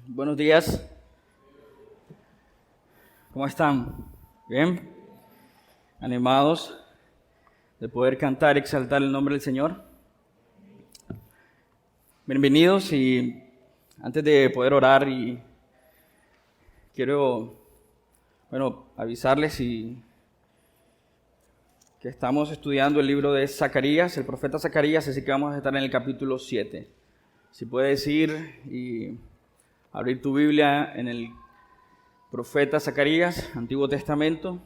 Buenos días. ¿Cómo están? ¿Bien? ¿Animados de poder cantar y exaltar el nombre del Señor? Bienvenidos, y antes de poder orar, quiero avisarles que estamos estudiando el libro de Zacarías, el profeta Zacarías, así que vamos a estar en el capítulo 7. Si puedes ir y abrir tu Biblia en el profeta Zacarías, Antiguo Testamento.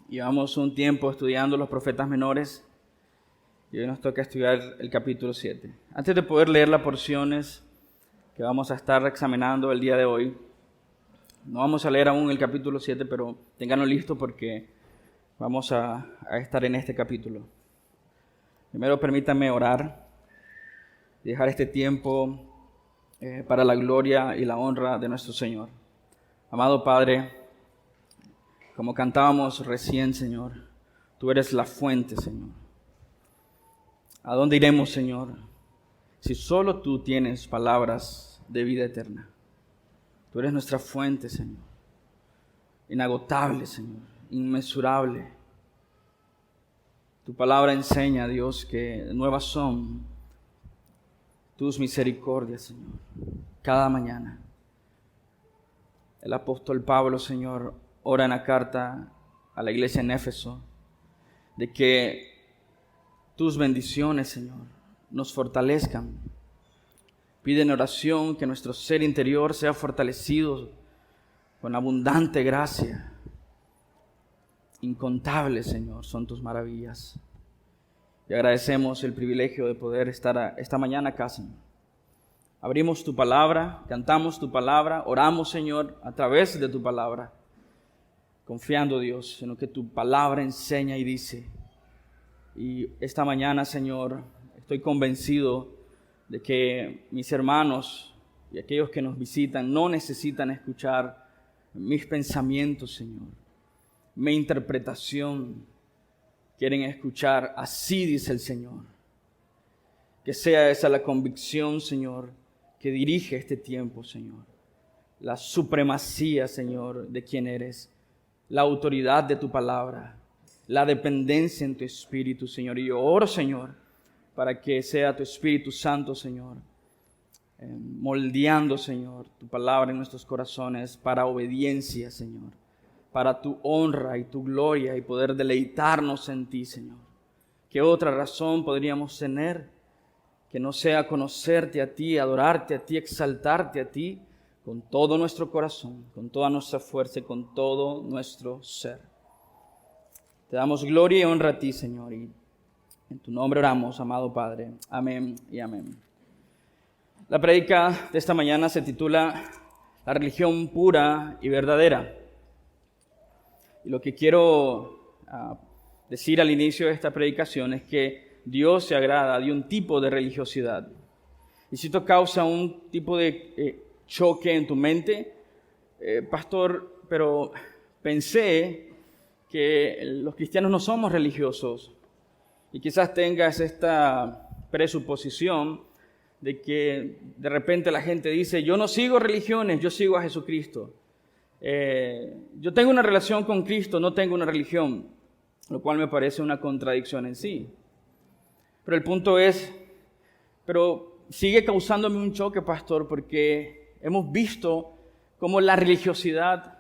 Llevamos un tiempo estudiando los profetas menores y hoy nos toca estudiar el capítulo 7. Antes de poder leer las porciones que vamos a estar examinando el día de hoy, no vamos a leer aún el capítulo 7, pero ténganlo listo porque vamos a estar en este capítulo. Primero permítanme orar y dejar este tiempo para la gloria y la honra de nuestro Señor. Amado Padre, como cantábamos recién, Señor, tú eres la fuente, Señor. ¿A dónde iremos, Señor, si solo tú tienes palabras de vida eterna? Tú eres nuestra fuente, Señor, inagotable, Señor, inmensurable. Tu palabra enseña, Dios, que nuevas son tus misericordias, Señor, cada mañana. El apóstol Pablo, Señor, ora en la carta a la iglesia en Éfeso de que tus bendiciones, Señor, nos fortalezcan. Pide en oración que nuestro ser interior sea fortalecido con abundante gracia. Incontables, Señor, son tus maravillas. Y agradecemos el privilegio de poder estar esta mañana acá, Señor. Abrimos tu palabra, cantamos tu palabra, oramos, Señor, a través de tu palabra, confiando, Dios, en lo que tu palabra enseña y dice. Y esta mañana, Señor, estoy convencido de que mis hermanos y aquellos que nos visitan no necesitan escuchar mis pensamientos, Señor, mi interpretación. Quieren escuchar, así dice el Señor. Que sea esa la convicción, Señor, que dirige este tiempo, Señor. La supremacía, Señor, de quién eres. La autoridad de tu palabra. La dependencia en tu Espíritu, Señor. Y yo oro, Señor, para que sea tu Espíritu Santo, Señor, moldeando, Señor, tu palabra en nuestros corazones para obediencia, Señor, para tu honra y tu gloria y poder deleitarnos en ti, Señor. ¿Qué otra razón podríamos tener que no sea conocerte a ti, adorarte a ti, exaltarte a ti con todo nuestro corazón, con toda nuestra fuerza y con todo nuestro ser? Te damos gloria y honra a ti, Señor, y en tu nombre oramos, amado Padre. Amén y amén. La prédica de esta mañana se titula La religión pura y verdadera. Y lo que quiero decir al inicio de esta predicación es que Dios se agrada de un tipo de religiosidad. Y si esto causa un tipo de choque en tu mente, pastor, pero pensé que los cristianos no somos religiosos. Y quizás tengas esta presuposición de que de repente la gente dice, yo no sigo religiones, yo sigo a Jesucristo. Yo tengo una relación con Cristo, no tengo una religión, lo cual me parece una contradicción en sí. Pero el punto es, pero sigue causándome un choque, pastor, porque hemos visto cómo la religiosidad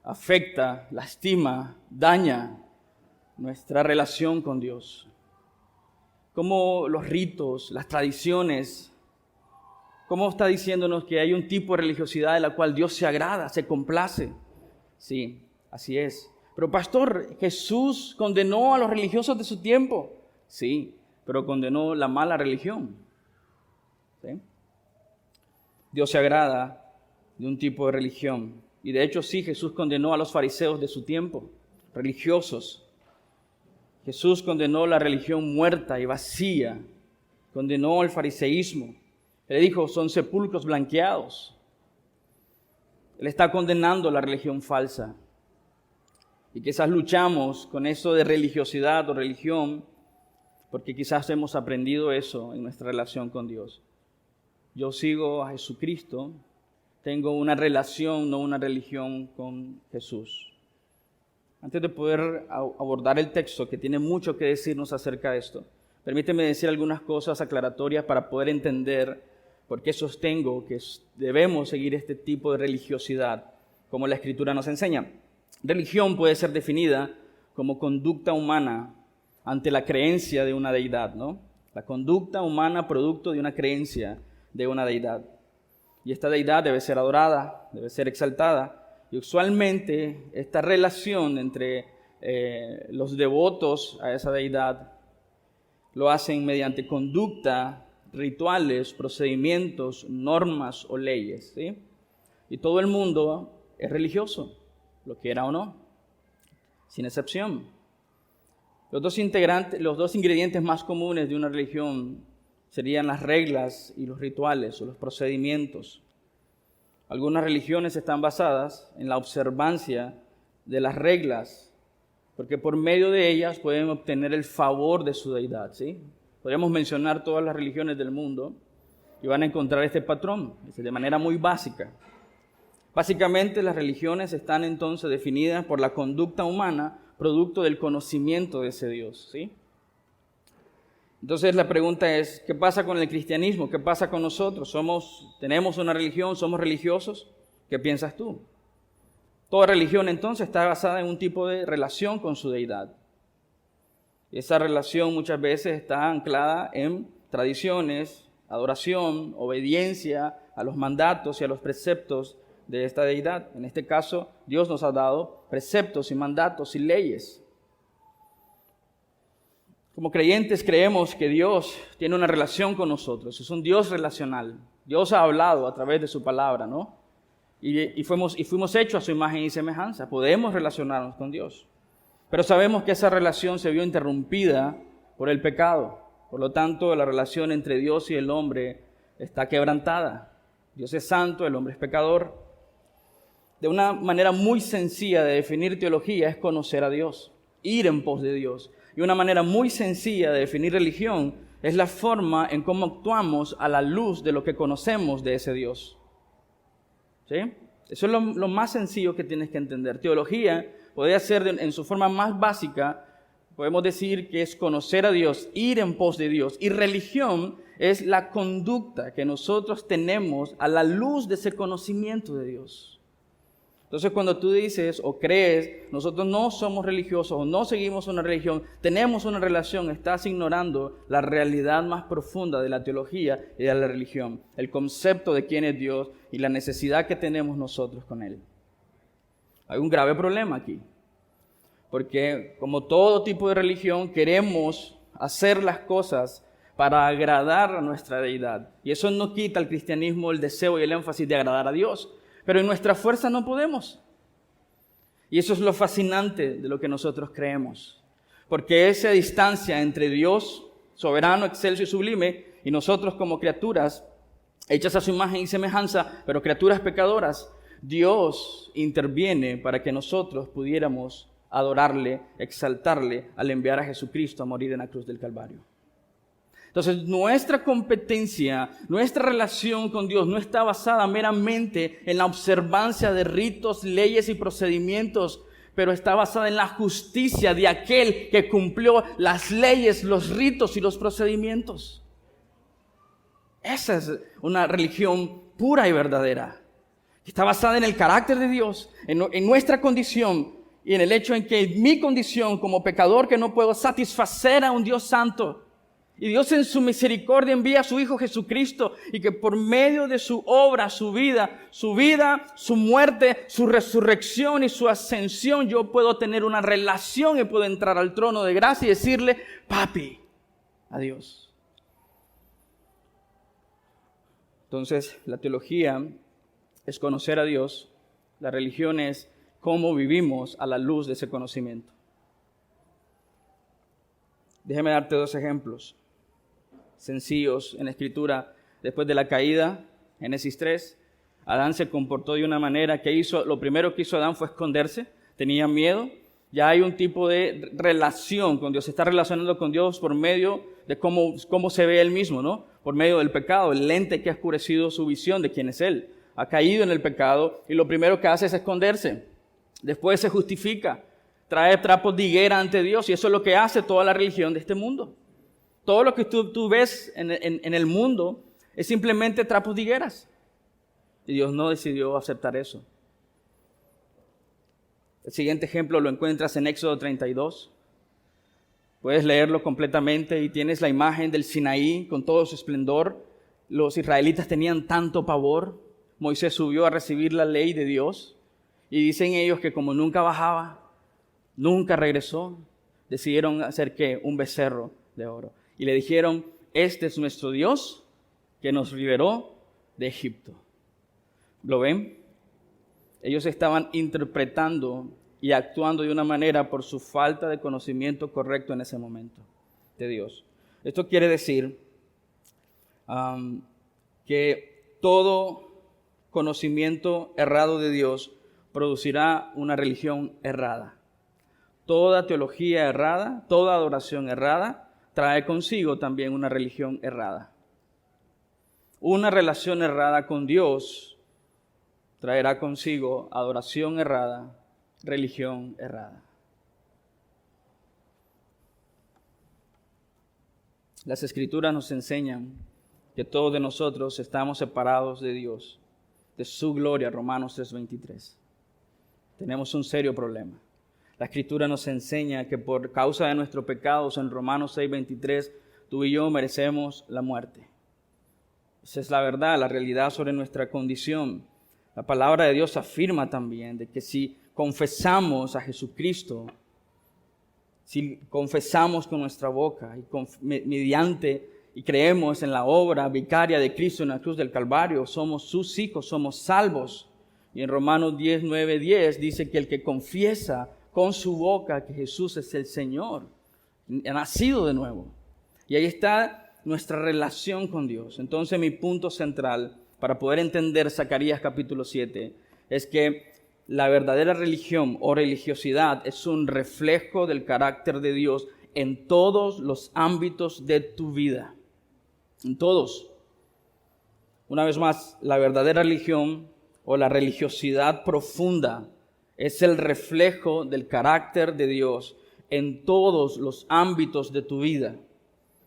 afecta, lastima, daña nuestra relación con Dios. Cómo los ritos, las tradiciones, cómo está diciéndonos que hay un tipo de religiosidad de la cual Dios se agrada, se complace. Sí, así es. Pero pastor, Jesús condenó a los religiosos de su tiempo. Sí, pero condenó la mala religión. ¿Sí? Dios se agrada de un tipo de religión. Y de hecho sí, Jesús condenó a los fariseos de su tiempo, religiosos. Jesús condenó la religión muerta y vacía. Condenó el fariseísmo. Él dijo, son sepulcros blanqueados. Él está condenando la religión falsa. Y quizás luchamos con eso de religiosidad o religión porque quizás hemos aprendido eso en nuestra relación con Dios. yo sigo a Jesucristo, tengo una relación, no una religión con Jesús. Antes de poder abordar el texto, que tiene mucho que decirnos acerca de esto, permíteme decir algunas cosas aclaratorias para poder entender por qué sostengo que debemos seguir este tipo de religiosidad, como la Escritura nos enseña. Religión puede ser definida como conducta humana ante la creencia de una deidad, ¿no? La conducta humana producto de una creencia de una deidad. Y esta deidad debe ser adorada, debe ser exaltada. Y usualmente esta relación entre los devotos a esa deidad lo hacen mediante conducta, rituales, procedimientos, normas o leyes, ¿sí? Y todo el mundo es religioso, lo quiera o no, sin excepción. Los dos ingredientes más comunes de una religión serían las reglas y los rituales o los procedimientos. Algunas religiones están basadas en la observancia de las reglas, porque por medio de ellas pueden obtener el favor de su deidad, ¿sí? Podríamos mencionar todas las religiones del mundo y van a encontrar este patrón de manera muy básica. Básicamente las religiones están entonces definidas por la conducta humana producto del conocimiento de ese Dios, ¿sí? Entonces la pregunta es, ¿qué pasa con el cristianismo? ¿Qué pasa con nosotros? ¿Tenemos una religión? ¿Somos religiosos? ¿Qué piensas tú? Toda religión entonces está basada en un tipo de relación con su deidad. Y esa relación muchas veces está anclada en tradiciones, adoración, obediencia a los mandatos y a los preceptos de esta deidad. En este caso, Dios nos ha dado preceptos y mandatos y leyes. Como creyentes creemos que Dios tiene una relación con nosotros, es un Dios relacional. Dios ha hablado a través de su palabra, ¿no? Y fuimos hechos a su imagen y semejanza, podemos relacionarnos con Dios. Pero sabemos que esa relación se vio interrumpida por el pecado. Por lo tanto, la relación entre Dios y el hombre está quebrantada. Dios es santo, el hombre es pecador. De una manera muy sencilla de definir teología es conocer a Dios, ir en pos de Dios. Y una manera muy sencilla de definir religión es la forma en cómo actuamos a la luz de lo que conocemos de ese Dios. ¿Sí? Eso es lo más sencillo que tienes que entender. Teología podría ser en su forma más básica, podemos decir que es conocer a Dios, ir en pos de Dios. Y religión es la conducta que nosotros tenemos a la luz de ese conocimiento de Dios. Entonces cuando tú dices o crees, nosotros no somos religiosos o no seguimos una religión, tenemos una relación, estás ignorando la realidad más profunda de la teología y de la religión, el concepto de quién es Dios y la necesidad que tenemos nosotros con Él. Hay un grave problema aquí, porque como todo tipo de religión queremos hacer las cosas para agradar a nuestra deidad. Y eso no quita al cristianismo el deseo y el énfasis de agradar a Dios. Pero en nuestra fuerza no podemos. Y eso es lo fascinante de lo que nosotros creemos. Porque esa distancia entre Dios, soberano, excelso y sublime, y nosotros como criaturas, hechas a su imagen y semejanza, pero criaturas pecadoras, Dios interviene para que nosotros pudiéramos adorarle, exaltarle, al enviar a Jesucristo a morir en la cruz del Calvario. Entonces, nuestra competencia, nuestra relación con Dios no está basada meramente en la observancia de ritos, leyes y procedimientos, pero está basada en la justicia de aquel que cumplió las leyes, los ritos y los procedimientos. Esa es una religión pura y verdadera. Está basada en el carácter de Dios, en nuestra condición y en el hecho en que mi condición como pecador que no puedo satisfacer a un Dios santo. Y Dios en su misericordia envía a su Hijo Jesucristo y que por medio de su obra, su vida, su muerte, su resurrección y su ascensión, yo puedo tener una relación y puedo entrar al trono de gracia y decirle, papi, a Dios. Entonces, la teología es conocer a Dios, la religión es cómo vivimos a la luz de ese conocimiento. Déjame darte dos ejemplos sencillos en la Escritura. Después de la caída, Génesis 3, Adán se comportó de una manera que lo primero que hizo Adán fue esconderse, tenía miedo. Ya hay un tipo de relación con Dios, se está relacionando con Dios por medio de cómo se ve él mismo, ¿no? por medio del pecado, el lente que ha oscurecido su visión de quién es Él. Ha caído en el pecado y lo primero que hace es esconderse. Después se justifica, trae trapos de higuera ante Dios y eso es lo que hace toda la religión de este mundo. Todo lo que tú ves en el mundo es simplemente trapos de higueras. Y Dios no decidió aceptar eso. El siguiente ejemplo lo encuentras en Éxodo 32. Puedes leerlo completamente y tienes la imagen del Sinaí con todo su esplendor. Los israelitas tenían tanto pavor. Moisés subió a recibir la ley de Dios y dicen ellos que como nunca bajaba, nunca regresó, decidieron hacer ¿qué? Un becerro de oro. Y le dijeron, este es nuestro Dios que nos liberó de Egipto. ¿Lo ven? Ellos estaban interpretando y actuando de una manera por su falta de conocimiento correcto en ese momento de Dios. Esto quiere decir que todo conocimiento errado de Dios producirá una religión errada. Toda teología errada, toda adoración errada, trae consigo también una religión errada. Una relación errada con Dios traerá consigo adoración errada, religión errada. Las Escrituras nos enseñan que todos de nosotros estamos separados de Dios, de su gloria, Romanos 3:23. Tenemos un serio problema. La Escritura nos enseña que por causa de nuestros pecados, en Romanos 6:23, tú y yo merecemos la muerte. Esa es la verdad, la realidad sobre nuestra condición. La palabra de Dios afirma también de que si confesamos a Jesucristo, si confesamos con nuestra boca y creemos en la obra vicaria de Cristo en la cruz del Calvario, somos sus hijos, somos salvos. Y en Romanos 10:9-10 dice que el que confiesa con su boca que Jesús es el Señor, ha nacido de nuevo. Y ahí está nuestra relación con Dios. Entonces mi punto central para poder entender Zacarías capítulo 7 es que la verdadera religión o religiosidad es un reflejo del carácter de Dios en todos los ámbitos de tu vida. En todos. Una vez más, la verdadera religión o la religiosidad profunda es el reflejo del carácter de Dios en todos los ámbitos de tu vida.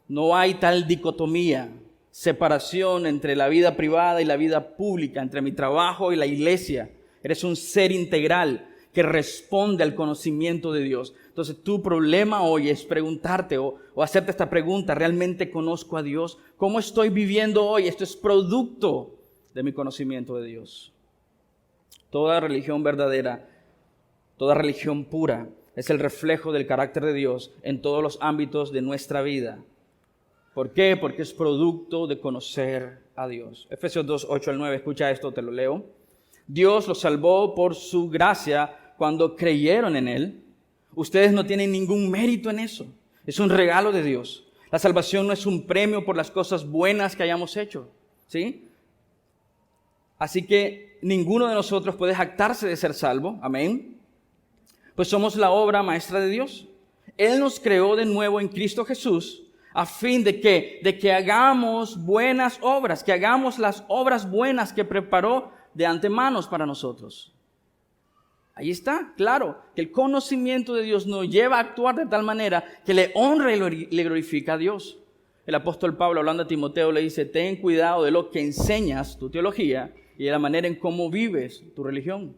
No hay tal dicotomía, separación entre la vida privada y la vida pública, entre mi trabajo y la iglesia. Eres un ser integral que responde al conocimiento de Dios. Entonces tu problema hoy es preguntarte o hacerte esta pregunta: ¿realmente conozco a Dios? ¿Cómo estoy viviendo hoy? Esto es producto de mi conocimiento de Dios. Toda religión verdadera, toda religión pura es el reflejo del carácter de Dios en todos los ámbitos de nuestra vida. ¿Por qué? Porque es producto de conocer a Dios. Efesios 2:8-9, escucha esto, te lo leo. Dios los salvó por su gracia cuando creyeron en Él. Ustedes no tienen ningún mérito en eso. Es un regalo de Dios. La salvación no es un premio por las cosas buenas que hayamos hecho, ¿sí? Así que ninguno de nosotros puede jactarse de ser salvo. Amén. Pues somos la obra maestra de Dios. Él nos creó de nuevo en Cristo Jesús a fin de que hagamos buenas obras, que hagamos las obras buenas que preparó de antemano para nosotros. Ahí está, claro, que el conocimiento de Dios nos lleva a actuar de tal manera que le honra y le glorifica a Dios. El apóstol Pablo, hablando a Timoteo, le dice: ten cuidado de lo que enseñas, tu teología, y de la manera en cómo vives tu religión,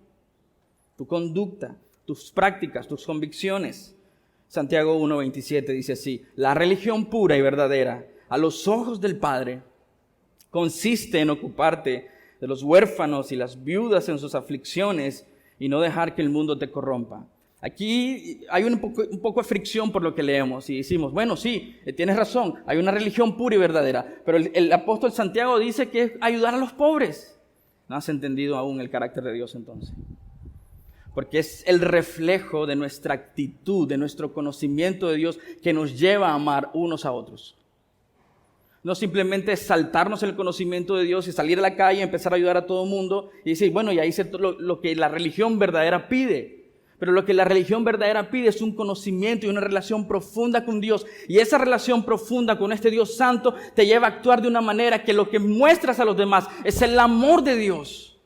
tu conducta, tus prácticas, tus convicciones. Santiago 1:27 dice así: la religión pura y verdadera a los ojos del Padre consiste en ocuparte de los huérfanos y las viudas en sus aflicciones y no dejar que el mundo te corrompa. Aquí hay un poco de fricción por lo que leemos y decimos, bueno, sí, tienes razón, hay una religión pura y verdadera, pero el apóstol Santiago dice que es ayudar a los pobres. No has entendido aún el carácter de Dios entonces. Porque es el reflejo de nuestra actitud, de nuestro conocimiento de Dios que nos lleva a amar unos a otros. No simplemente saltarnos el conocimiento de Dios y salir a la calle y empezar a ayudar a todo el mundo y decir, bueno, ya hice lo que la religión verdadera pide. Pero lo que la religión verdadera pide es un conocimiento y una relación profunda con Dios. Y esa relación profunda con este Dios santo te lleva a actuar de una manera que lo que muestras a los demás es el amor de Dios.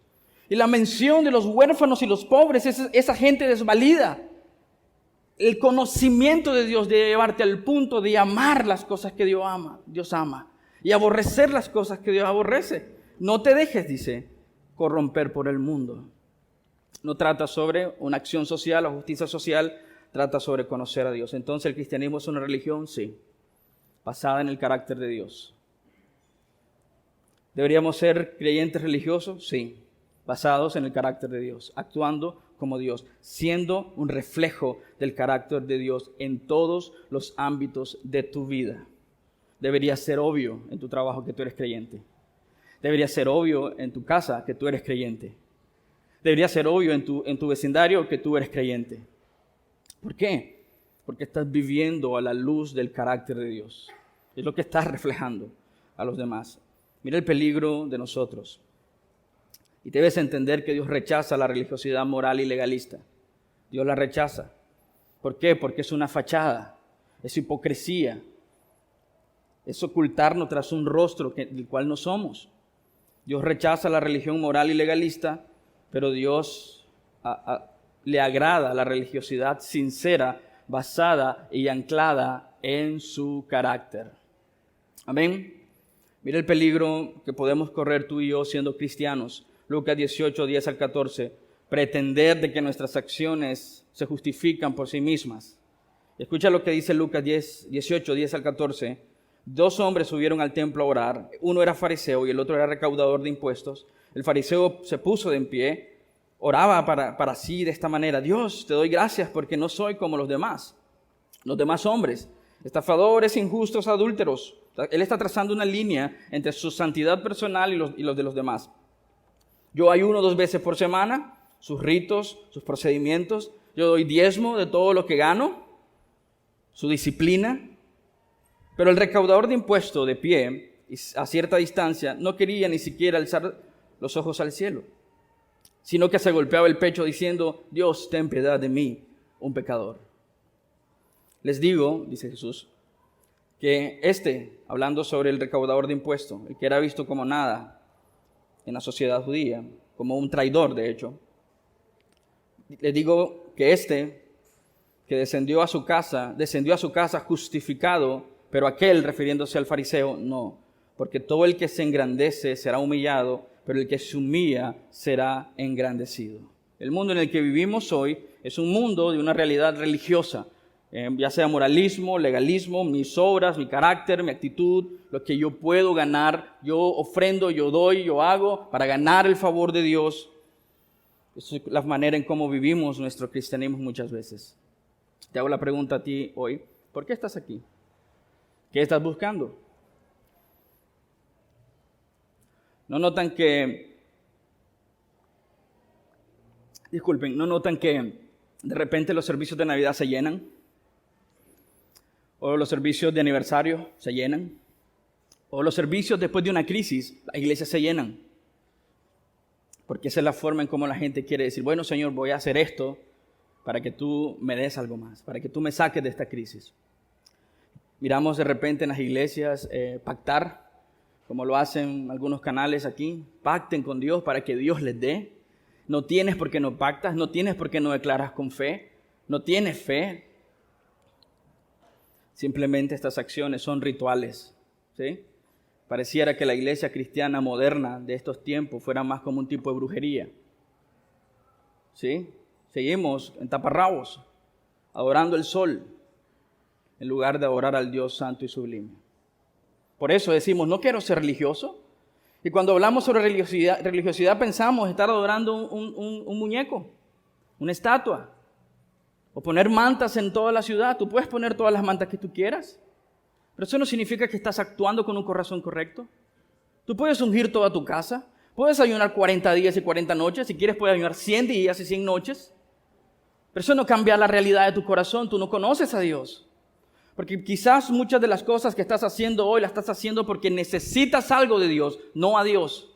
Y la mención de los huérfanos y los pobres, esa gente desvalida. El conocimiento de Dios debe llevarte al punto de amar las cosas que Dios ama. Y aborrecer las cosas que Dios aborrece. No te dejes, dice, corromper por el mundo. No trata sobre una acción social o justicia social, trata sobre conocer a Dios. Entonces, ¿el cristianismo es una religión? Sí, basada en el carácter de Dios. ¿Deberíamos ser creyentes religiosos? Sí, basados en el carácter de Dios, actuando como Dios, siendo un reflejo del carácter de Dios en todos los ámbitos de tu vida. Debería ser obvio en tu trabajo que tú eres creyente. Debería ser obvio en tu casa que tú eres creyente. Debería ser obvio en tu vecindario que tú eres creyente. ¿Por qué? Porque estás viviendo a la luz del carácter de Dios. Es lo que estás reflejando a los demás. Mira el peligro de nosotros. Y debes entender que Dios rechaza la religiosidad moral y legalista. Dios la rechaza. ¿Por qué? Porque es una fachada, es hipocresía, es ocultarnos tras un rostro del cual no somos. Dios rechaza la religión moral y legalista, pero Dios le agrada la religiosidad sincera, basada y anclada en su carácter. Amén. Mira el peligro que podemos correr tú y yo siendo cristianos. Lucas 18, 10 al 14. Pretender de que nuestras acciones se justifican por sí mismas. Escucha lo que dice Lucas 18, 10 al 14. 2 hombres subieron al templo a orar. Uno era fariseo y el otro era recaudador de impuestos. El fariseo se puso de en pie, oraba para sí de esta manera: Dios, te doy gracias porque no soy como los demás hombres, estafadores, injustos, adúlteros. Él está trazando una línea entre su santidad personal y los de los demás. Yo ayuno 2 veces por semana, sus ritos, sus procedimientos. Yo doy diezmo de todo lo que gano, su disciplina. Pero el recaudador de impuestos, de pie, a cierta distancia, no quería ni siquiera alzar los ojos al cielo, sino que se golpeaba el pecho diciendo: Dios, ten piedad de mí, un pecador. Les digo, dice Jesús, que hablando sobre el recaudador de impuestos, el que era visto como nada en la sociedad judía, como un traidor de hecho, les digo que que descendió a su casa justificado, pero aquel, refiriéndose al fariseo, no, porque todo el que se engrandece será humillado, pero el que se humilla será engrandecido. El mundo en el que vivimos hoy es un mundo de una realidad religiosa, ya sea moralismo, legalismo, mis obras, mi carácter, mi actitud, lo que yo puedo ganar, yo ofrendo, yo doy, yo hago para ganar el favor de Dios. Esa es la manera en cómo vivimos nuestro cristianismo muchas veces. Te hago la pregunta a ti hoy: ¿por qué estás aquí? ¿Qué estás buscando? ¿No notan que de repente los servicios de Navidad se llenan? ¿O los servicios de aniversario se llenan? ¿O los servicios después de una crisis, las iglesias se llenan? Porque esa es la forma en cómo la gente quiere decir: bueno, Señor, voy a hacer esto para que tú me des algo más, para que tú me saques de esta crisis. Miramos de repente en las iglesias pactar, como lo hacen algunos canales aquí. Pacten con Dios para que Dios les dé. No tienes porque no pactas, no tienes porque no declaras con fe, no tienes fe. Simplemente estas acciones son rituales, ¿sí? Pareciera que la iglesia cristiana moderna de estos tiempos fuera más como un tipo de brujería, ¿sí? Seguimos en taparrabos, adorando el sol, en lugar de adorar al Dios santo y sublime. Por eso decimos: no quiero ser religioso. Y cuando hablamos sobre religiosidad pensamos estar adorando un muñeco, una estatua, o poner mantas en toda la ciudad. Tú puedes poner todas las mantas que tú quieras, pero eso no significa que estás actuando con un corazón correcto. Tú puedes ungir toda tu casa, puedes ayunar 40 días y 40 noches, si quieres puedes ayunar 100 días y 100 noches, pero eso no cambia la realidad de tu corazón. Tú no conoces a Dios. Porque quizás muchas de las cosas que estás haciendo hoy las estás haciendo porque necesitas algo de Dios, no a Dios.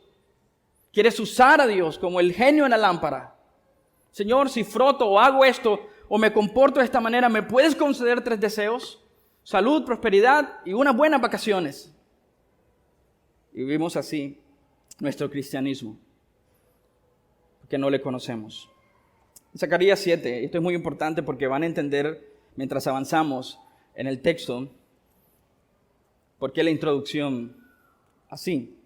Quieres usar a Dios como el genio en la lámpara, Señor, si froto o hago esto o me comporto de esta manera, ¿me puedes conceder 3 deseos? Salud, prosperidad y unas buenas vacaciones. Y vivimos así nuestro cristianismo, porque no le conocemos. Zacarías 7, esto es muy importante porque van a entender mientras avanzamos en el texto por qué la introducción así.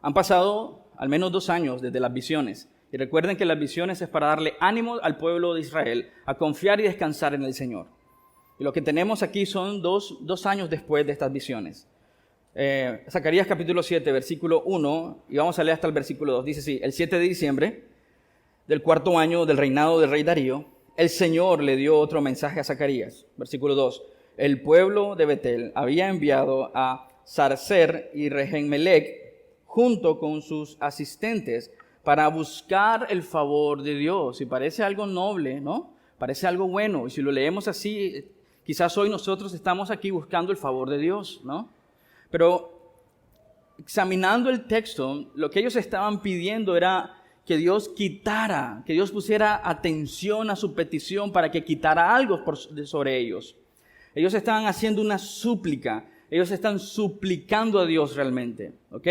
Han pasado al menos 2 años desde las visiones. Y recuerden que las visiones es para darle ánimo al pueblo de Israel a confiar y descansar en el Señor. Y lo que tenemos aquí son dos años después de estas visiones. Zacarías capítulo 7, versículo 1, y vamos a leer hasta el versículo 2. Dice así: el 7 de diciembre del 4º año del reinado del rey Darío, el Señor le dio otro mensaje a Zacarías. Versículo 2. El pueblo de Betel había enviado a Sarcer y Regemmelec junto con sus asistentes para buscar el favor de Dios. Y parece algo noble, ¿no? Parece algo bueno. Y si lo leemos así, quizás hoy nosotros estamos aquí buscando el favor de Dios, ¿no? Pero examinando el texto, lo que ellos estaban pidiendo era que Dios quitara, que Dios pusiera atención a su petición para que quitara algo sobre ellos. Ellos estaban haciendo una súplica, ellos están suplicando a Dios realmente, ¿ok?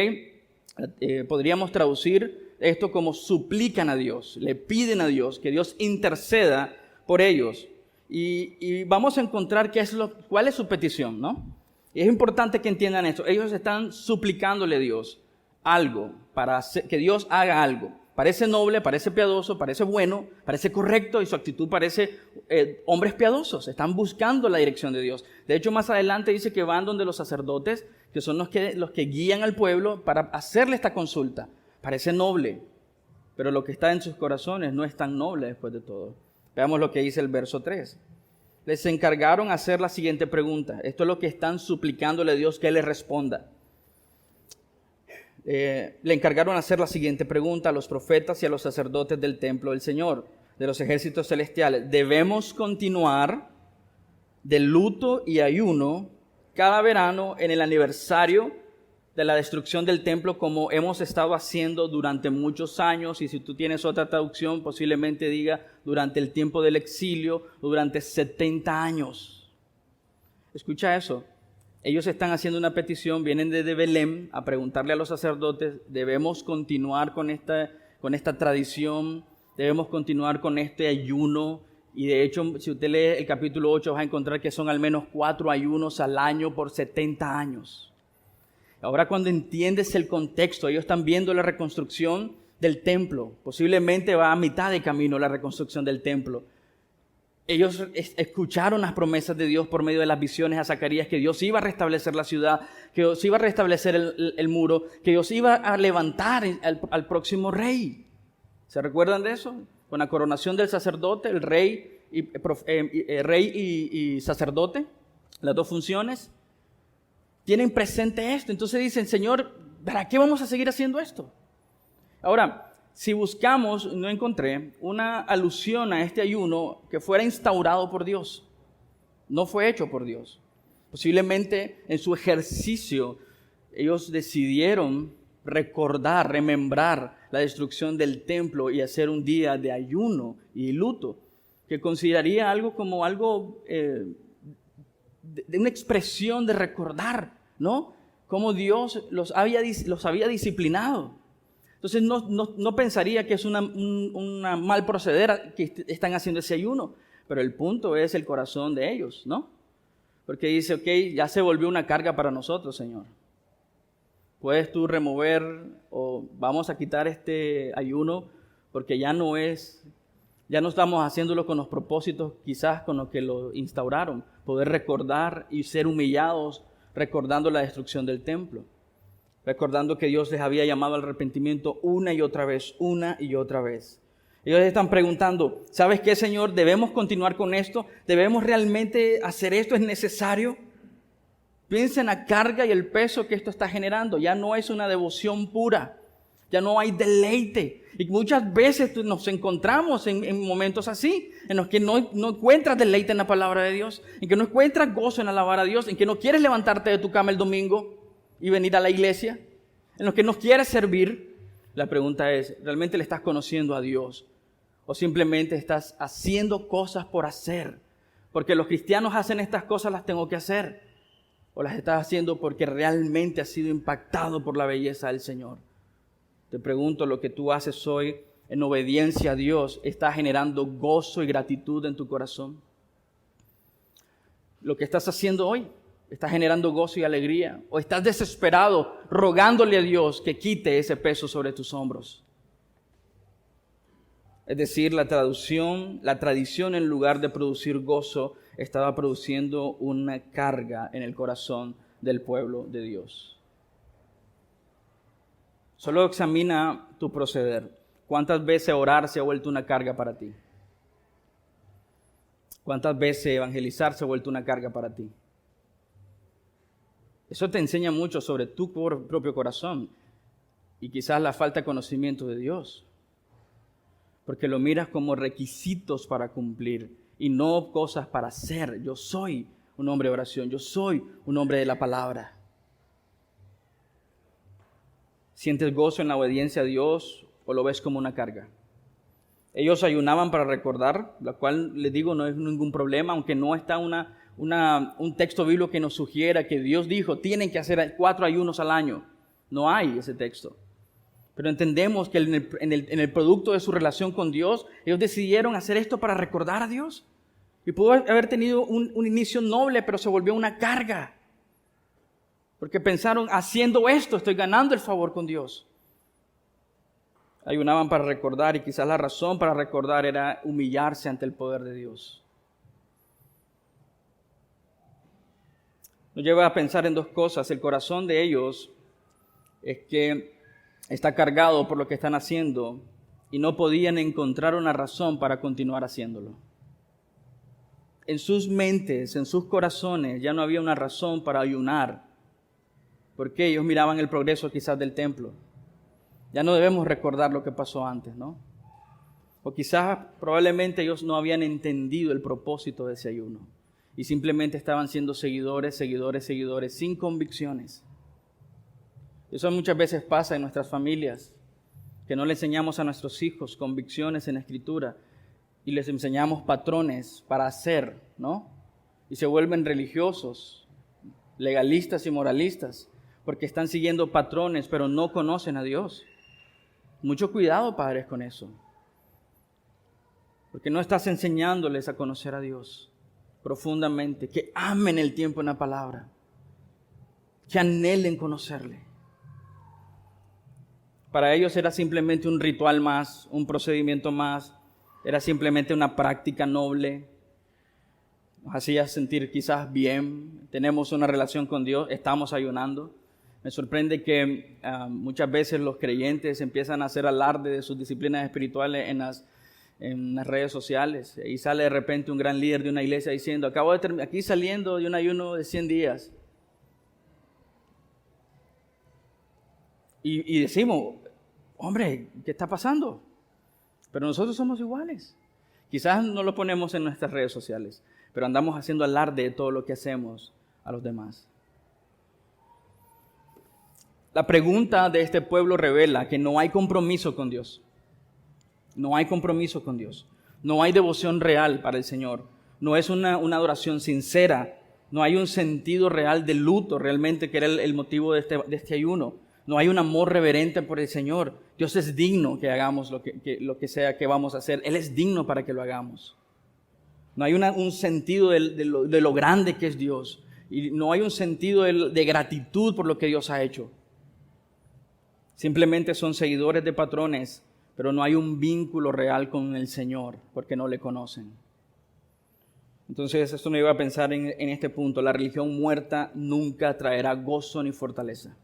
Podríamos traducir esto como suplican a Dios, le piden a Dios que Dios interceda por ellos. Y vamos a encontrar cuál es su petición, ¿no? Y es importante que entiendan esto. Ellos están suplicándole a Dios algo, para que Dios haga algo. Parece noble, parece piadoso, parece bueno, parece correcto y su actitud parece hombres piadosos. Están buscando la dirección de Dios. De hecho, más adelante dice que van donde los sacerdotes, que son los que guían al pueblo para hacerle esta consulta. Parece noble, pero lo que está en sus corazones no es tan noble después de todo. Veamos lo que dice el verso 3. Les encargaron hacer la siguiente pregunta. Esto es lo que están suplicándole a Dios que Él les responda. Le encargaron hacer la siguiente pregunta a los profetas y a los sacerdotes del templo del Señor, de los ejércitos celestiales. ¿Debemos continuar de luto y ayuno cada verano en el aniversario de la destrucción del templo, como hemos estado haciendo durante muchos años? Y si tú tienes otra traducción, posiblemente diga durante el tiempo del exilio, durante 70 años. Escucha eso. Ellos están haciendo una petición, vienen desde Belén a preguntarle a los sacerdotes: ¿debemos continuar con esta tradición? ¿Debemos continuar con este ayuno? Y de hecho, si usted lee el capítulo 8, vas a encontrar que son al menos 4 ayunos al año por 70 años. Ahora, cuando entiendes el contexto, ellos están viendo la reconstrucción del templo. Posiblemente va a mitad de camino la reconstrucción del templo. Ellos escucharon las promesas de Dios por medio de las visiones a Zacarías, que Dios iba a restablecer la ciudad, que Dios iba a restablecer el muro, que Dios iba a levantar al próximo rey. ¿Se recuerdan de eso? Con la coronación del sacerdote, el rey y sacerdote, las dos funciones, tienen presente esto. Entonces dicen: Señor, ¿para qué vamos a seguir haciendo esto? Ahora, si buscamos, no encontré una alusión a este ayuno que fuera instaurado por Dios. No fue hecho por Dios. Posiblemente en su ejercicio ellos decidieron remembrar la destrucción del templo y hacer un día de ayuno y luto, que consideraría algo como algo de una expresión de recordar, ¿no? Cómo Dios los había disciplinado. Entonces no pensaría que es una mal proceder que están haciendo ese ayuno, pero el punto es el corazón de ellos, ¿no? Porque dice: ok, ya se volvió una carga para nosotros, Señor. Puedes tú remover, o vamos a quitar este ayuno, porque ya no estamos haciéndolo con los propósitos quizás con los que lo instauraron, poder recordar y ser humillados recordando la destrucción del templo. Recordando que Dios les había llamado al arrepentimiento una y otra vez. Ellos están preguntando: ¿sabes qué, Señor? ¿Debemos continuar con esto? ¿Debemos realmente hacer esto? ¿Es necesario? Piensa en la carga y el peso que esto está generando. Ya no es una devoción pura. Ya no hay deleite. Y muchas veces nos encontramos en momentos así, en los que no encuentras deleite en la palabra de Dios, en que no encuentras gozo en alabar a Dios, en que no quieres levantarte de tu cama el domingo y venir a la iglesia, en los que no quieres servir. La pregunta es: ¿realmente le estás conociendo a Dios? ¿O simplemente estás haciendo cosas por hacer? Porque los cristianos hacen estas cosas, las tengo que hacer. ¿O las estás haciendo porque realmente has sido impactado por la belleza del Señor? Te pregunto, ¿lo que tú haces hoy en obediencia a Dios está generando gozo y gratitud en tu corazón? ¿Lo que estás haciendo hoy está generando gozo y alegría? ¿O estás desesperado rogándole a Dios que quite ese peso sobre tus hombros? Es decir, la tradición en lugar de producir gozo estaba produciendo una carga en el corazón del pueblo de Dios. Solo examina tu proceder. ¿Cuántas veces orar se ha vuelto una carga para ti? ¿Cuántas veces evangelizar se ha vuelto una carga para ti? Eso te enseña mucho sobre tu propio corazón y quizás la falta de conocimiento de Dios. Porque lo miras como requisitos para cumplir y no cosas para hacer. Yo soy un hombre de oración, yo soy un hombre de la palabra. ¿Sientes gozo en la obediencia a Dios o lo ves como una carga? Ellos ayunaban para recordar, lo cual les digo no es ningún problema, aunque no está un texto bíblico que nos sugiera que Dios dijo, tienen que hacer 4 ayunos al año. No hay ese texto. Pero entendemos que en el producto de su relación con Dios, ellos decidieron hacer esto para recordar a Dios. Y pudo haber tenido un inicio noble, pero se volvió una carga. Porque pensaron, haciendo esto estoy ganando el favor con Dios. Ayunaban para recordar y quizás la razón para recordar era humillarse ante el poder de Dios. Nos lleva a pensar en 2 cosas. El corazón de ellos es que está cargado por lo que están haciendo y no podían encontrar una razón para continuar haciéndolo. En sus mentes, en sus corazones, ya no había una razón para ayunar, porque ellos miraban el progreso quizás del templo. Ya no debemos recordar lo que pasó antes, ¿no? O quizás probablemente ellos no habían entendido el propósito de ese ayuno y simplemente estaban siendo seguidores, sin convicciones. Eso muchas veces pasa en nuestras familias, que no le enseñamos a nuestros hijos convicciones en la Escritura y les enseñamos patrones para hacer, ¿no? Y se vuelven religiosos, legalistas y moralistas, porque están siguiendo patrones, pero no conocen a Dios. Mucho cuidado, padres, con eso. Porque no estás enseñándoles a conocer a Dios profundamente, que amen el tiempo en la palabra, que anhelen conocerle. Para ellos era simplemente un ritual más, un procedimiento más, era simplemente una práctica noble. Nos hacía sentir quizás bien, tenemos una relación con Dios, estamos ayunando. Me sorprende que muchas veces los creyentes empiezan a hacer alarde de sus disciplinas espirituales en las redes sociales. Y sale de repente un gran líder de una iglesia diciendo, acabo de aquí saliendo de un ayuno de 100 días. Y decimos, hombre, ¿qué está pasando? Pero nosotros somos iguales. Quizás no lo ponemos en nuestras redes sociales, pero andamos haciendo alarde de todo lo que hacemos a los demás. La pregunta de este pueblo revela que no hay compromiso con Dios. No hay compromiso con Dios. No hay devoción real para el Señor. No es una adoración sincera. No hay un sentido real de luto realmente que era el motivo de este ayuno. No hay un amor reverente por el Señor. Dios es digno que hagamos lo que sea que vamos a hacer. Él es digno para que lo hagamos. No hay un sentido de lo grande que es Dios. Y no hay un sentido de gratitud por lo que Dios ha hecho. Simplemente son seguidores de patrones, pero no hay un vínculo real con el Señor porque no le conocen. Entonces esto me lleva a pensar en este punto. La religión muerta nunca traerá gozo ni fortaleza.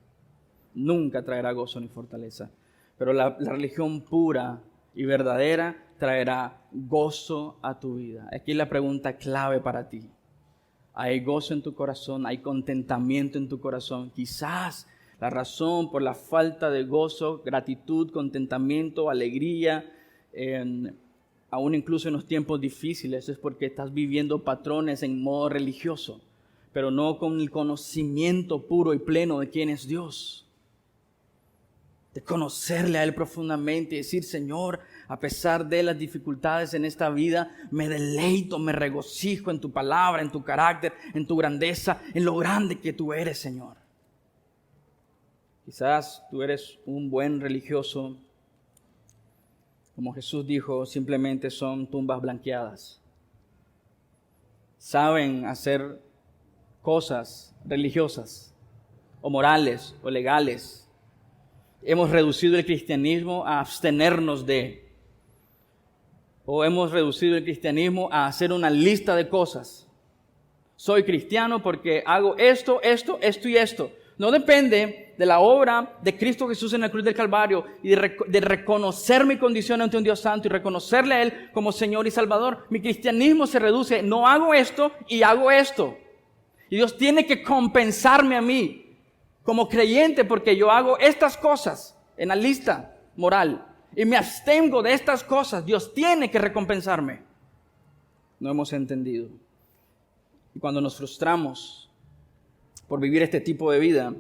Nunca traerá gozo ni fortaleza. Pero la religión pura y verdadera traerá gozo a tu vida. Aquí es la pregunta clave para ti. ¿Hay gozo en tu corazón? ¿Hay contentamiento en tu corazón? Quizás la razón por la falta de gozo, gratitud, contentamiento, alegría, aún incluso en los tiempos difíciles, es porque estás viviendo patrones en modo religioso, pero no con el conocimiento puro y pleno de quién es Dios. de conocerle a Él profundamente y decir, Señor, a pesar de las dificultades en esta vida, me deleito, me regocijo en tu palabra, en tu carácter, en tu grandeza, en lo grande que tú eres, Señor. Quizás tú eres un buen religioso. Como Jesús dijo, simplemente son tumbas blanqueadas. Saben hacer cosas religiosas, o morales, o legales. Hemos reducido el cristianismo a abstenernos de. O hemos reducido el cristianismo a hacer una lista de cosas. Soy cristiano porque hago esto, esto, esto y esto. No depende de la obra de Cristo Jesús en la cruz del Calvario y de reconocer mi condición ante un Dios santo y reconocerle a Él como Señor y Salvador. Mi cristianismo se reduce, no hago esto y hago esto. Y Dios tiene que compensarme a mí como creyente porque yo hago estas cosas en la lista moral y me abstengo de estas cosas. Dios tiene que recompensarme. No hemos entendido. Y cuando nos frustramos por vivir este tipo de vida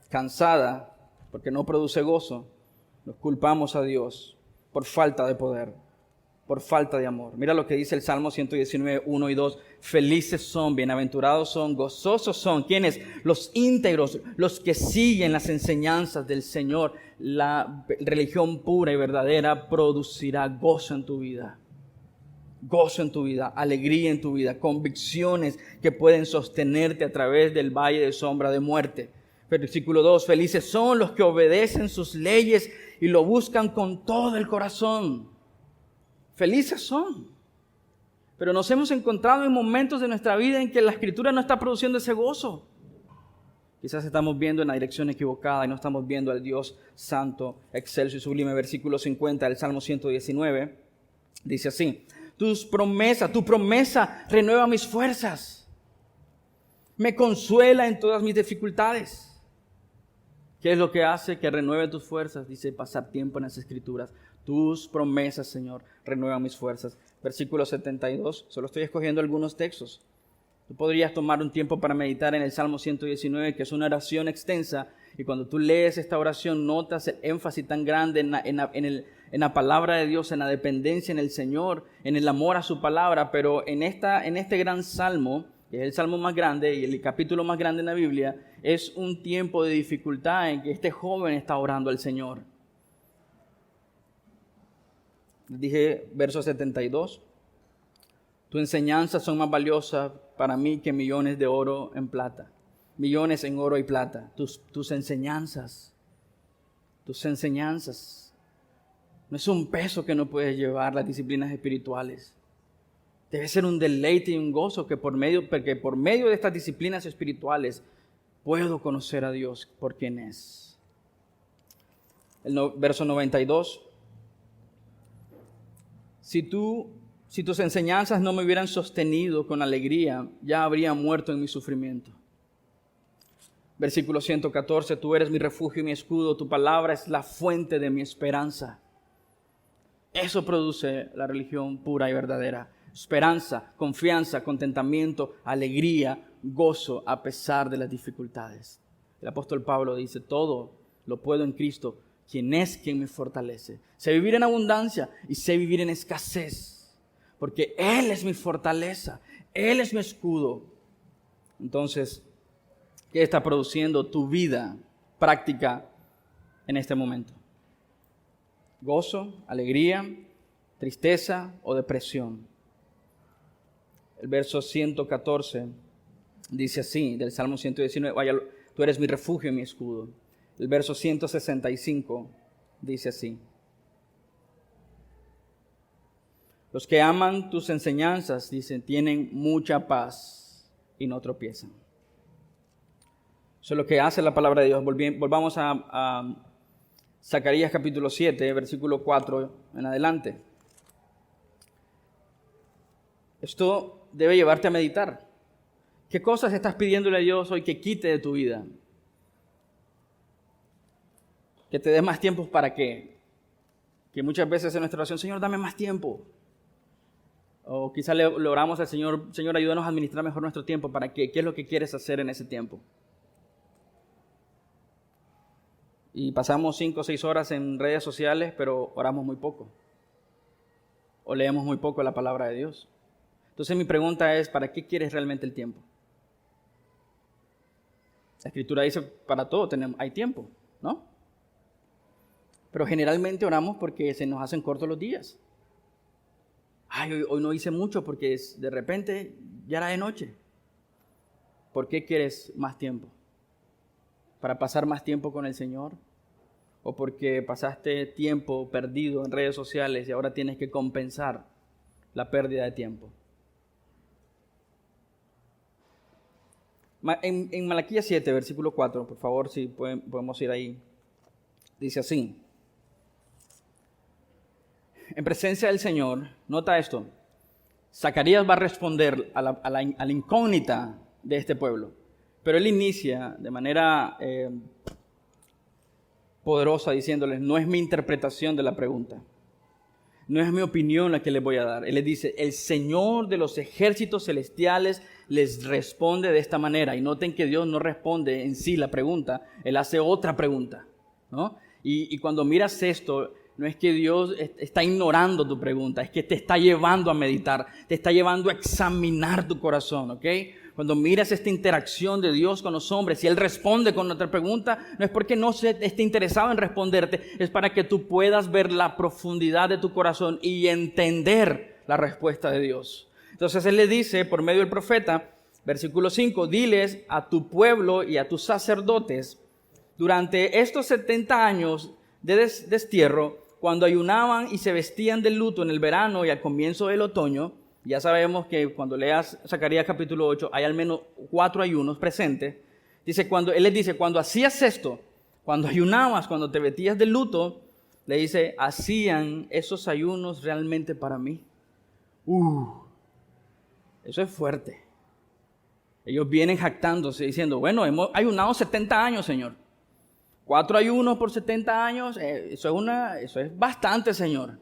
cansada, porque no produce gozo, nos culpamos a Dios por falta de poder, por falta de amor. Mira lo que dice el Salmo 119, 1 y 2. Felices son, bienaventurados son, gozosos son. ¿Quiénes? Los íntegros, los que siguen las enseñanzas del Señor. La religión pura y verdadera producirá gozo en tu vida. Gozo en tu vida, alegría en tu vida, convicciones que pueden sostenerte a través del valle de sombra de muerte. Versículo 2, felices son los que obedecen sus leyes y lo buscan con todo el corazón. Felices son. Pero nos hemos encontrado en momentos de nuestra vida en que la Escritura no está produciendo ese gozo. Quizás estamos viendo en la dirección equivocada y no estamos viendo al Dios santo, excelso y sublime. Versículo 50 del Salmo 119 dice así. Tu promesa renueva mis fuerzas. Me consuela en todas mis dificultades. ¿Qué es lo que hace que renueve tus fuerzas? Dice, pasar tiempo en las Escrituras. Tus promesas, Señor, renuevan mis fuerzas. Versículo 72, solo estoy escogiendo algunos textos. Tú podrías tomar un tiempo para meditar en el Salmo 119, que es una oración extensa, y cuando tú lees esta oración notas el énfasis tan grande en la palabra de Dios, en la dependencia en el Señor, en el amor a su palabra. Pero en este gran salmo, que es el salmo más grande y el capítulo más grande en la Biblia, es un tiempo de dificultad en que este joven está orando al Señor. Dije verso 72, tu enseñanzas son más valiosas para mí que millones de oro en plata, millones en oro y plata. Tus enseñanzas. No es un peso que no puedes llevar las disciplinas espirituales. Debe ser un deleite y un gozo porque por medio de estas disciplinas espirituales puedo conocer a Dios por quien es. Verso 92. Si tus enseñanzas no me hubieran sostenido con alegría, ya habría muerto en mi sufrimiento. Versículo 114, tú eres mi refugio y mi escudo, tu palabra es la fuente de mi esperanza. Eso produce la religión pura y verdadera. Esperanza, confianza, contentamiento, alegría, gozo a pesar de las dificultades. El apóstol Pablo dice, todo lo puedo en Cristo, quien me fortalece. Sé vivir en abundancia y sé vivir en escasez, porque Él es mi fortaleza, Él es mi escudo. Entonces, ¿qué está produciendo tu vida práctica en este momento? ¿Gozo, alegría, tristeza o depresión? El verso 114 dice así, del Salmo 119, vaya, tú eres mi refugio y mi escudo. El verso 165 dice así. Los que aman tus enseñanzas, dicen, tienen mucha paz y no tropiezan. Eso es lo que hace la palabra de Dios. Volvamos a Zacarías capítulo 7, versículo 4 en adelante. Esto debe llevarte a meditar. ¿Qué cosas estás pidiéndole a Dios hoy que quite de tu vida? Que te dé más tiempo para qué. Que muchas veces en nuestra oración, Señor, dame más tiempo. O quizás le oramos al Señor, Señor, ayúdanos a administrar mejor nuestro tiempo. ¿Para qué? ¿Qué es lo que quieres hacer en ese tiempo? y pasamos 5 o 6 horas en redes sociales, pero oramos muy poco. O leemos muy poco la palabra de Dios. Entonces mi pregunta es, ¿para qué quieres realmente el tiempo? La Escritura dice, para todo hay tiempo, ¿no? Pero generalmente oramos porque se nos hacen cortos los días. Ay, hoy no hice mucho porque de repente ya era de noche. ¿Por qué quieres más tiempo? ¿Para pasar más tiempo con el Señor? ¿O porque pasaste tiempo perdido en redes sociales y ahora tienes que compensar la pérdida de tiempo? En Malaquías 7, versículo 4, por favor, si podemos ir ahí. Dice así. En presencia del Señor, nota esto. Zacarías va a responder a la incógnita de este pueblo. Pero él inicia de manera poderosa diciéndoles, no es mi interpretación de la pregunta. No es mi opinión la que les voy a dar. Él les dice, el Señor de los ejércitos celestiales les responde de esta manera. Y noten que Dios no responde en sí la pregunta, Él hace otra pregunta, ¿no? Y cuando miras esto, no es que Dios está ignorando tu pregunta, es que te está llevando a meditar, te está llevando a examinar tu corazón, ¿ok? Cuando miras esta interacción de Dios con los hombres y Él responde con otra pregunta, no es porque no esté interesado en responderte, es para que tú puedas ver la profundidad de tu corazón y entender la respuesta de Dios. Entonces Él le dice por medio del profeta, versículo 5, diles a tu pueblo y a tus sacerdotes, durante estos 70 años de destierro, cuando ayunaban y se vestían de luto en el verano y al comienzo del otoño, ya sabemos que cuando leas Zacarías capítulo 8 hay al menos 4 ayunos presentes. Dice, Él les dice, cuando hacías esto, cuando ayunabas, cuando te vestías de luto, le dice, ¿hacían esos ayunos realmente para mí? Eso es fuerte. Ellos vienen jactándose diciendo, bueno, hemos ayunado 70 años, Señor. 4 ayunos por 70 años, eso es bastante, Señor.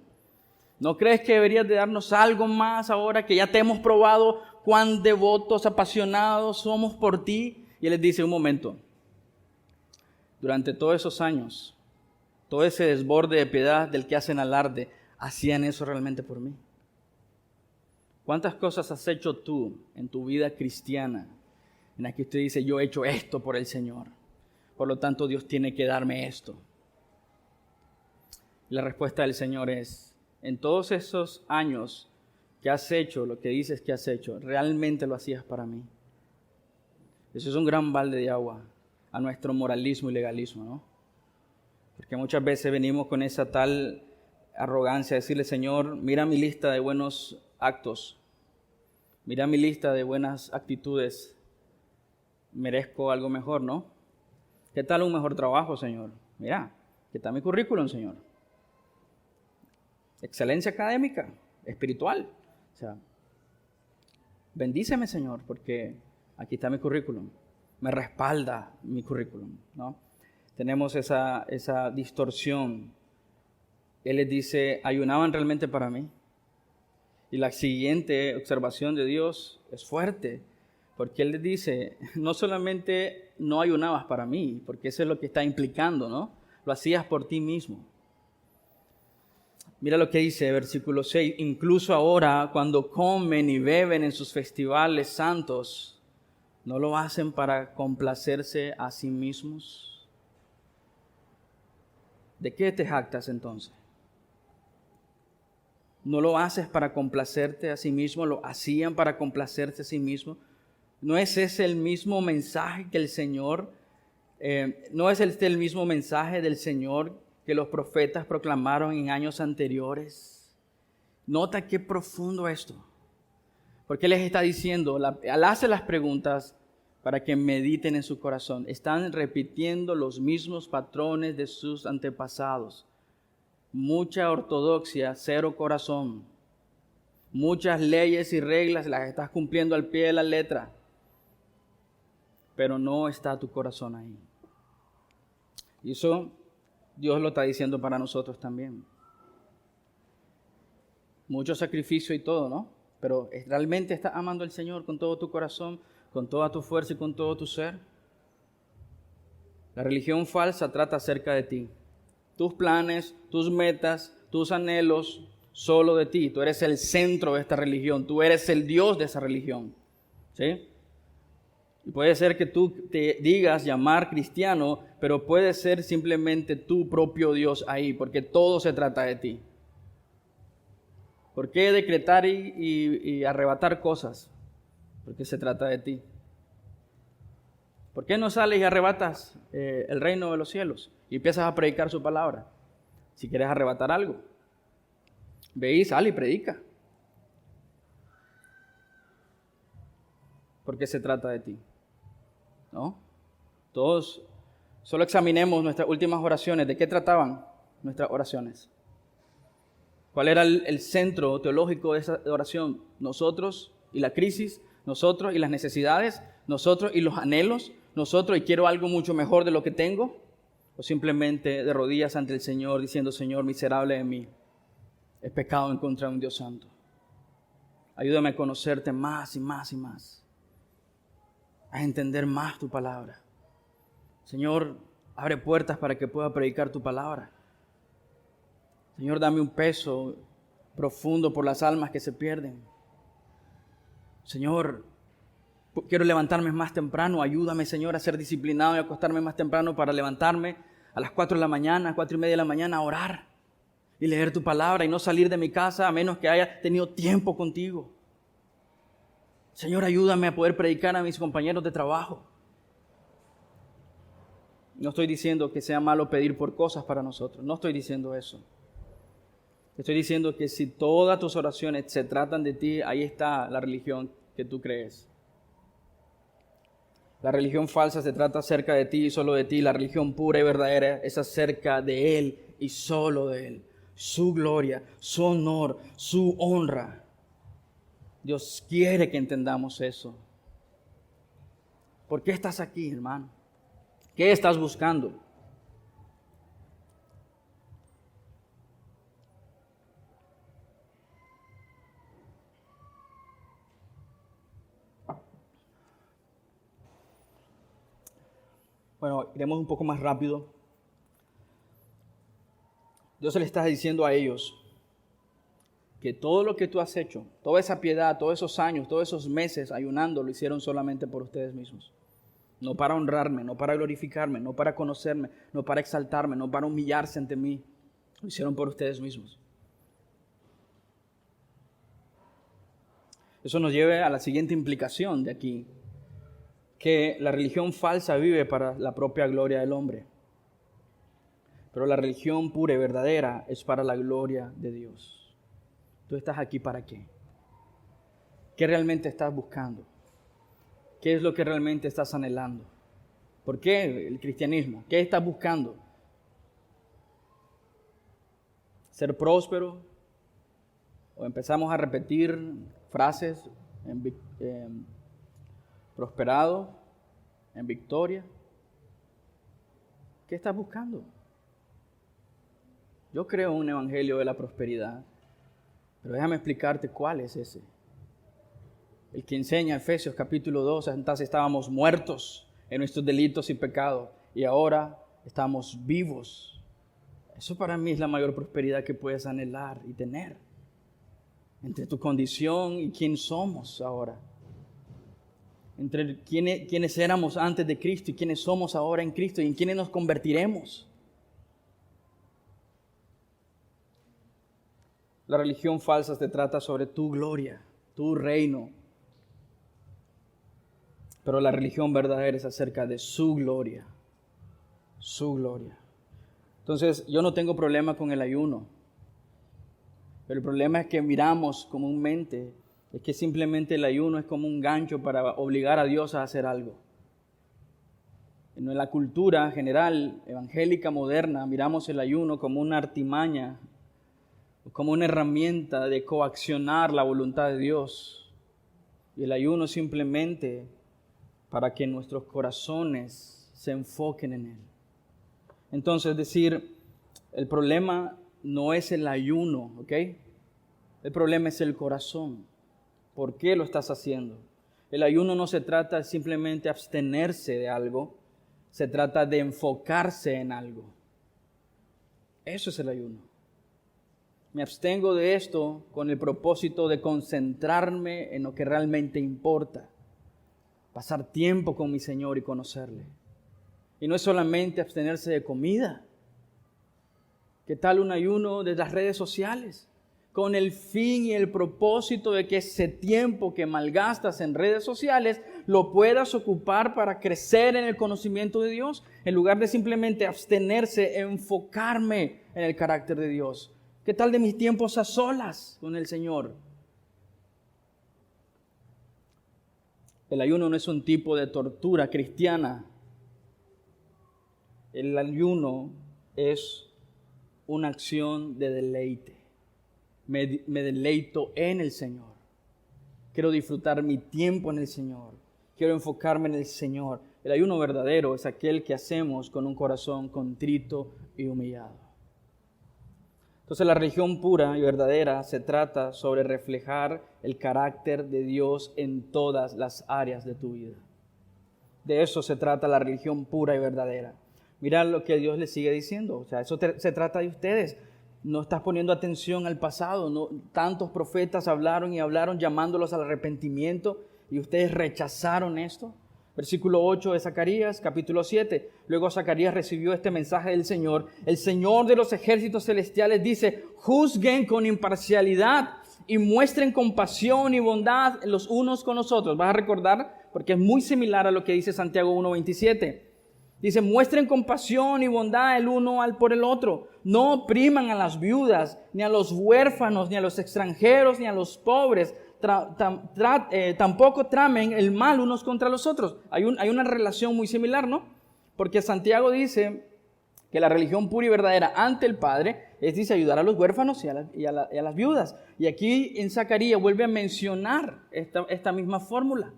¿No crees que deberías de darnos algo más ahora que ya te hemos probado cuán devotos, apasionados somos por ti? Y Él les dice, un momento, durante todos esos años, todo ese desborde de piedad del que hacen alarde, ¿hacían eso realmente por mí? ¿Cuántas cosas has hecho tú en tu vida cristiana en la que usted dice, yo he hecho esto por el Señor, por lo tanto Dios tiene que darme esto? Y la respuesta del Señor es, en todos esos años que has hecho lo que dices que has hecho, ¿realmente lo hacías para mí? Eso es un gran balde de agua a nuestro moralismo y legalismo, ¿no? Porque muchas veces venimos con esa tal arrogancia, decirle, Señor, mira mi lista de buenos actos, mira mi lista de buenas actitudes, merezco algo mejor, ¿no? ¿Qué tal un mejor trabajo, Señor? Mira, ¿qué tal mi currículum, Señor? Excelencia académica, espiritual. O sea, bendíceme, Señor, porque aquí está mi currículum. Me respalda mi currículum, ¿no? Tenemos esa distorsión. Él les dice, ¿ayunaban realmente para mí? Y la siguiente observación de Dios es fuerte, porque Él les dice, no solamente no ayunabas para mí, porque eso es lo que está implicando, ¿no? Lo hacías por ti mismo. Mira lo que dice versículo 6, incluso ahora cuando comen y beben en sus festivales santos, ¿no lo hacen para complacerse a sí mismos? ¿De qué te jactas entonces? ¿No lo haces para complacerte a sí mismo? ¿Lo hacían para complacerse a sí mismo? ¿No es ese el mismo mensaje que el Señor, no es el mismo mensaje del Señor que los profetas proclamaron en años anteriores? Nota qué profundo esto. Porque les está diciendo, al hacer las preguntas para que mediten en su corazón, están repitiendo los mismos patrones de sus antepasados. Mucha ortodoxia, cero corazón. Muchas leyes y reglas las estás cumpliendo al pie de la letra, pero no está tu corazón ahí. Y eso Dios lo está diciendo para nosotros también. Mucho sacrificio y todo, ¿no? Pero ¿realmente estás amando al Señor con todo tu corazón, con toda tu fuerza y con todo tu ser? La religión falsa trata acerca de ti. Tus planes, tus metas, tus anhelos, solo de ti. Tú eres el centro de esta religión. Tú eres el Dios de esa religión. ¿Sí? Y puede ser que tú te digas llamar cristiano, pero puede ser simplemente tu propio Dios ahí, porque todo se trata de ti. ¿Por qué decretar y arrebatar cosas? Porque se trata de ti. ¿Por qué no sales y arrebatas el reino de los cielos y empiezas a predicar su palabra? Si quieres arrebatar algo, ve y sale y predica. Porque se trata de ti, ¿no? Todos, solo examinemos nuestras últimas oraciones. ¿De qué trataban nuestras oraciones? ¿Cuál era el centro teológico de esa oración? Nosotros y la crisis, nosotros y las necesidades, nosotros y los anhelos, nosotros y quiero algo mucho mejor de lo que tengo, o simplemente de rodillas ante el Señor diciendo: Señor, miserable de mí, he pecado en contra de un Dios santo. Ayúdame a conocerte más y más y más, a entender más tu palabra. Señor, abre puertas para que pueda predicar tu palabra. Señor, dame un peso profundo por las almas que se pierden. Señor, quiero levantarme más temprano. Ayúdame, Señor, a ser disciplinado y a acostarme más temprano para levantarme a las 4 de la mañana, 4:30 de la mañana, a orar y leer tu palabra y no salir de mi casa a menos que haya tenido tiempo contigo. Señor, ayúdame a poder predicar a mis compañeros de trabajo. No estoy diciendo que sea malo pedir por cosas para nosotros. No estoy diciendo eso. Estoy diciendo que si todas tus oraciones se tratan de ti, ahí está la religión que tú crees. La religión falsa se trata acerca de ti y solo de ti. La religión pura y verdadera es acerca de Él y solo de Él. Su gloria, su honor, su honra. Dios quiere que entendamos eso. ¿Por qué estás aquí, hermano? ¿Qué estás buscando? Bueno, iremos un poco más rápido. Dios le está diciendo a ellos que todo lo que tú has hecho, toda esa piedad, todos esos años, todos esos meses ayunando, lo hicieron solamente por ustedes mismos. No para honrarme, no para glorificarme, no para conocerme, no para exaltarme, no para humillarse ante mí. Lo hicieron por ustedes mismos. Eso nos lleva a la siguiente implicación de aquí, que la religión falsa vive para la propia gloria del hombre, pero la religión pura y verdadera es para la gloria de Dios. ¿Tú estás aquí para qué? ¿Qué realmente estás buscando? ¿Qué es lo que realmente estás anhelando? ¿Por qué el cristianismo? ¿Qué estás buscando? ¿Ser próspero? ¿O empezamos a repetir frases prosperado, en victoria? ¿Qué estás buscando? Yo creo en un evangelio de la prosperidad, pero déjame explicarte cuál es ese. El que enseña Efesios capítulo 2, entonces estábamos muertos en nuestros delitos y pecados y ahora estamos vivos. Eso para mí es la mayor prosperidad que puedes anhelar y tener. Entre tu condición y quién somos ahora. Entre quiénes éramos antes de Cristo y quiénes somos ahora en Cristo y en quiénes nos convertiremos. La religión falsa te trata sobre tu gloria, tu reino. Pero la religión verdadera es acerca de su gloria. Su gloria. Entonces, yo no tengo problema con el ayuno. Pero el problema es que miramos comúnmente, es que simplemente el ayuno es como un gancho para obligar a Dios a hacer algo. En la cultura general, evangélica, moderna, miramos el ayuno como una artimaña, como una herramienta de coaccionar la voluntad de Dios. Y el ayuno simplemente para que nuestros corazones se enfoquen en Él. Entonces, es decir, el problema no es el ayuno, ¿ok? El problema es el corazón. ¿Por qué lo estás haciendo? El ayuno no se trata de simplemente abstenerse de algo, Se trata de enfocarse en algo. Eso es el ayuno. Me abstengo de esto con el propósito de concentrarme en lo que realmente importa. Pasar tiempo con mi Señor y conocerle. Y no es solamente abstenerse de comida. ¿Qué tal un ayuno de las redes sociales? Con el fin y el propósito de que ese tiempo que malgastas en redes sociales lo puedas ocupar para crecer en el conocimiento de Dios, en lugar de simplemente abstenerse, enfocarme en el carácter de Dios. ¿Qué tal de mis tiempos a solas con el Señor? El ayuno no es un tipo de tortura cristiana. El ayuno es una acción de deleite. Me deleito en el Señor. Quiero disfrutar mi tiempo en el Señor. Quiero enfocarme en el Señor. El ayuno verdadero es aquel que hacemos con un corazón contrito y humillado. Entonces la religión pura y verdadera se trata sobre reflejar el carácter de Dios en todas las áreas de tu vida. De eso se trata la religión pura y verdadera. Mira lo que Dios le sigue diciendo. O sea, se trata de ustedes. No estás poniendo atención al pasado. No, tantos profetas hablaron y hablaron llamándolos al arrepentimiento y ustedes rechazaron esto. Versículo 8 de Zacarías, capítulo 7. Luego Zacarías recibió este mensaje del Señor. El Señor de los ejércitos celestiales dice: juzguen con imparcialidad y muestren compasión y bondad los unos con los otros. Vas a recordar, porque es muy similar a lo que dice Santiago 1:27. Dice: muestren compasión y bondad el uno por el otro. No opriman a las viudas, ni a los huérfanos, ni a los extranjeros, ni a los pobres. Tampoco tramen el mal unos contra los otros. Hay una relación muy similar, ¿no? Porque Santiago dice que la religión pura y verdadera ante el Padre dice ayudar a los huérfanos y a las viudas. Y aquí en Zacarías vuelve a mencionar esta misma fórmula.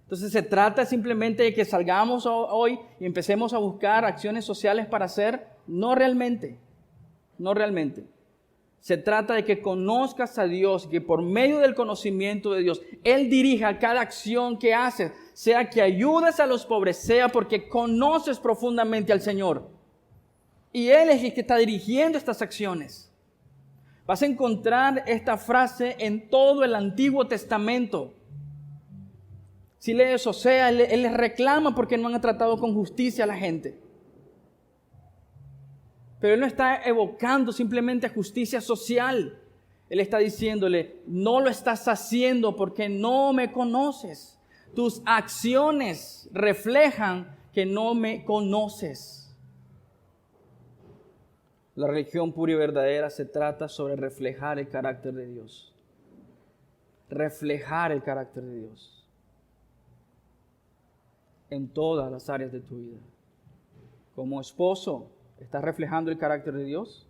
Entonces se trata simplemente de que salgamos hoy y empecemos a buscar acciones sociales para hacer. No realmente. Se trata de que conozcas a Dios y que por medio del conocimiento de Dios, Él dirija cada acción que haces, sea que ayudes a los pobres, sea porque conoces profundamente al Señor. Y Él es el que está dirigiendo estas acciones. Vas a encontrar esta frase en todo el Antiguo Testamento. Si lees Osea, él les reclama porque no han tratado con justicia a la gente. Pero Él no está evocando simplemente justicia social. Él está diciéndole: no lo estás haciendo porque no me conoces. Tus acciones reflejan que no me conoces. La religión pura y verdadera se trata sobre reflejar el carácter de Dios. Reflejar el carácter de Dios en todas las áreas de tu vida. Como esposo, ¿estás reflejando el carácter de Dios?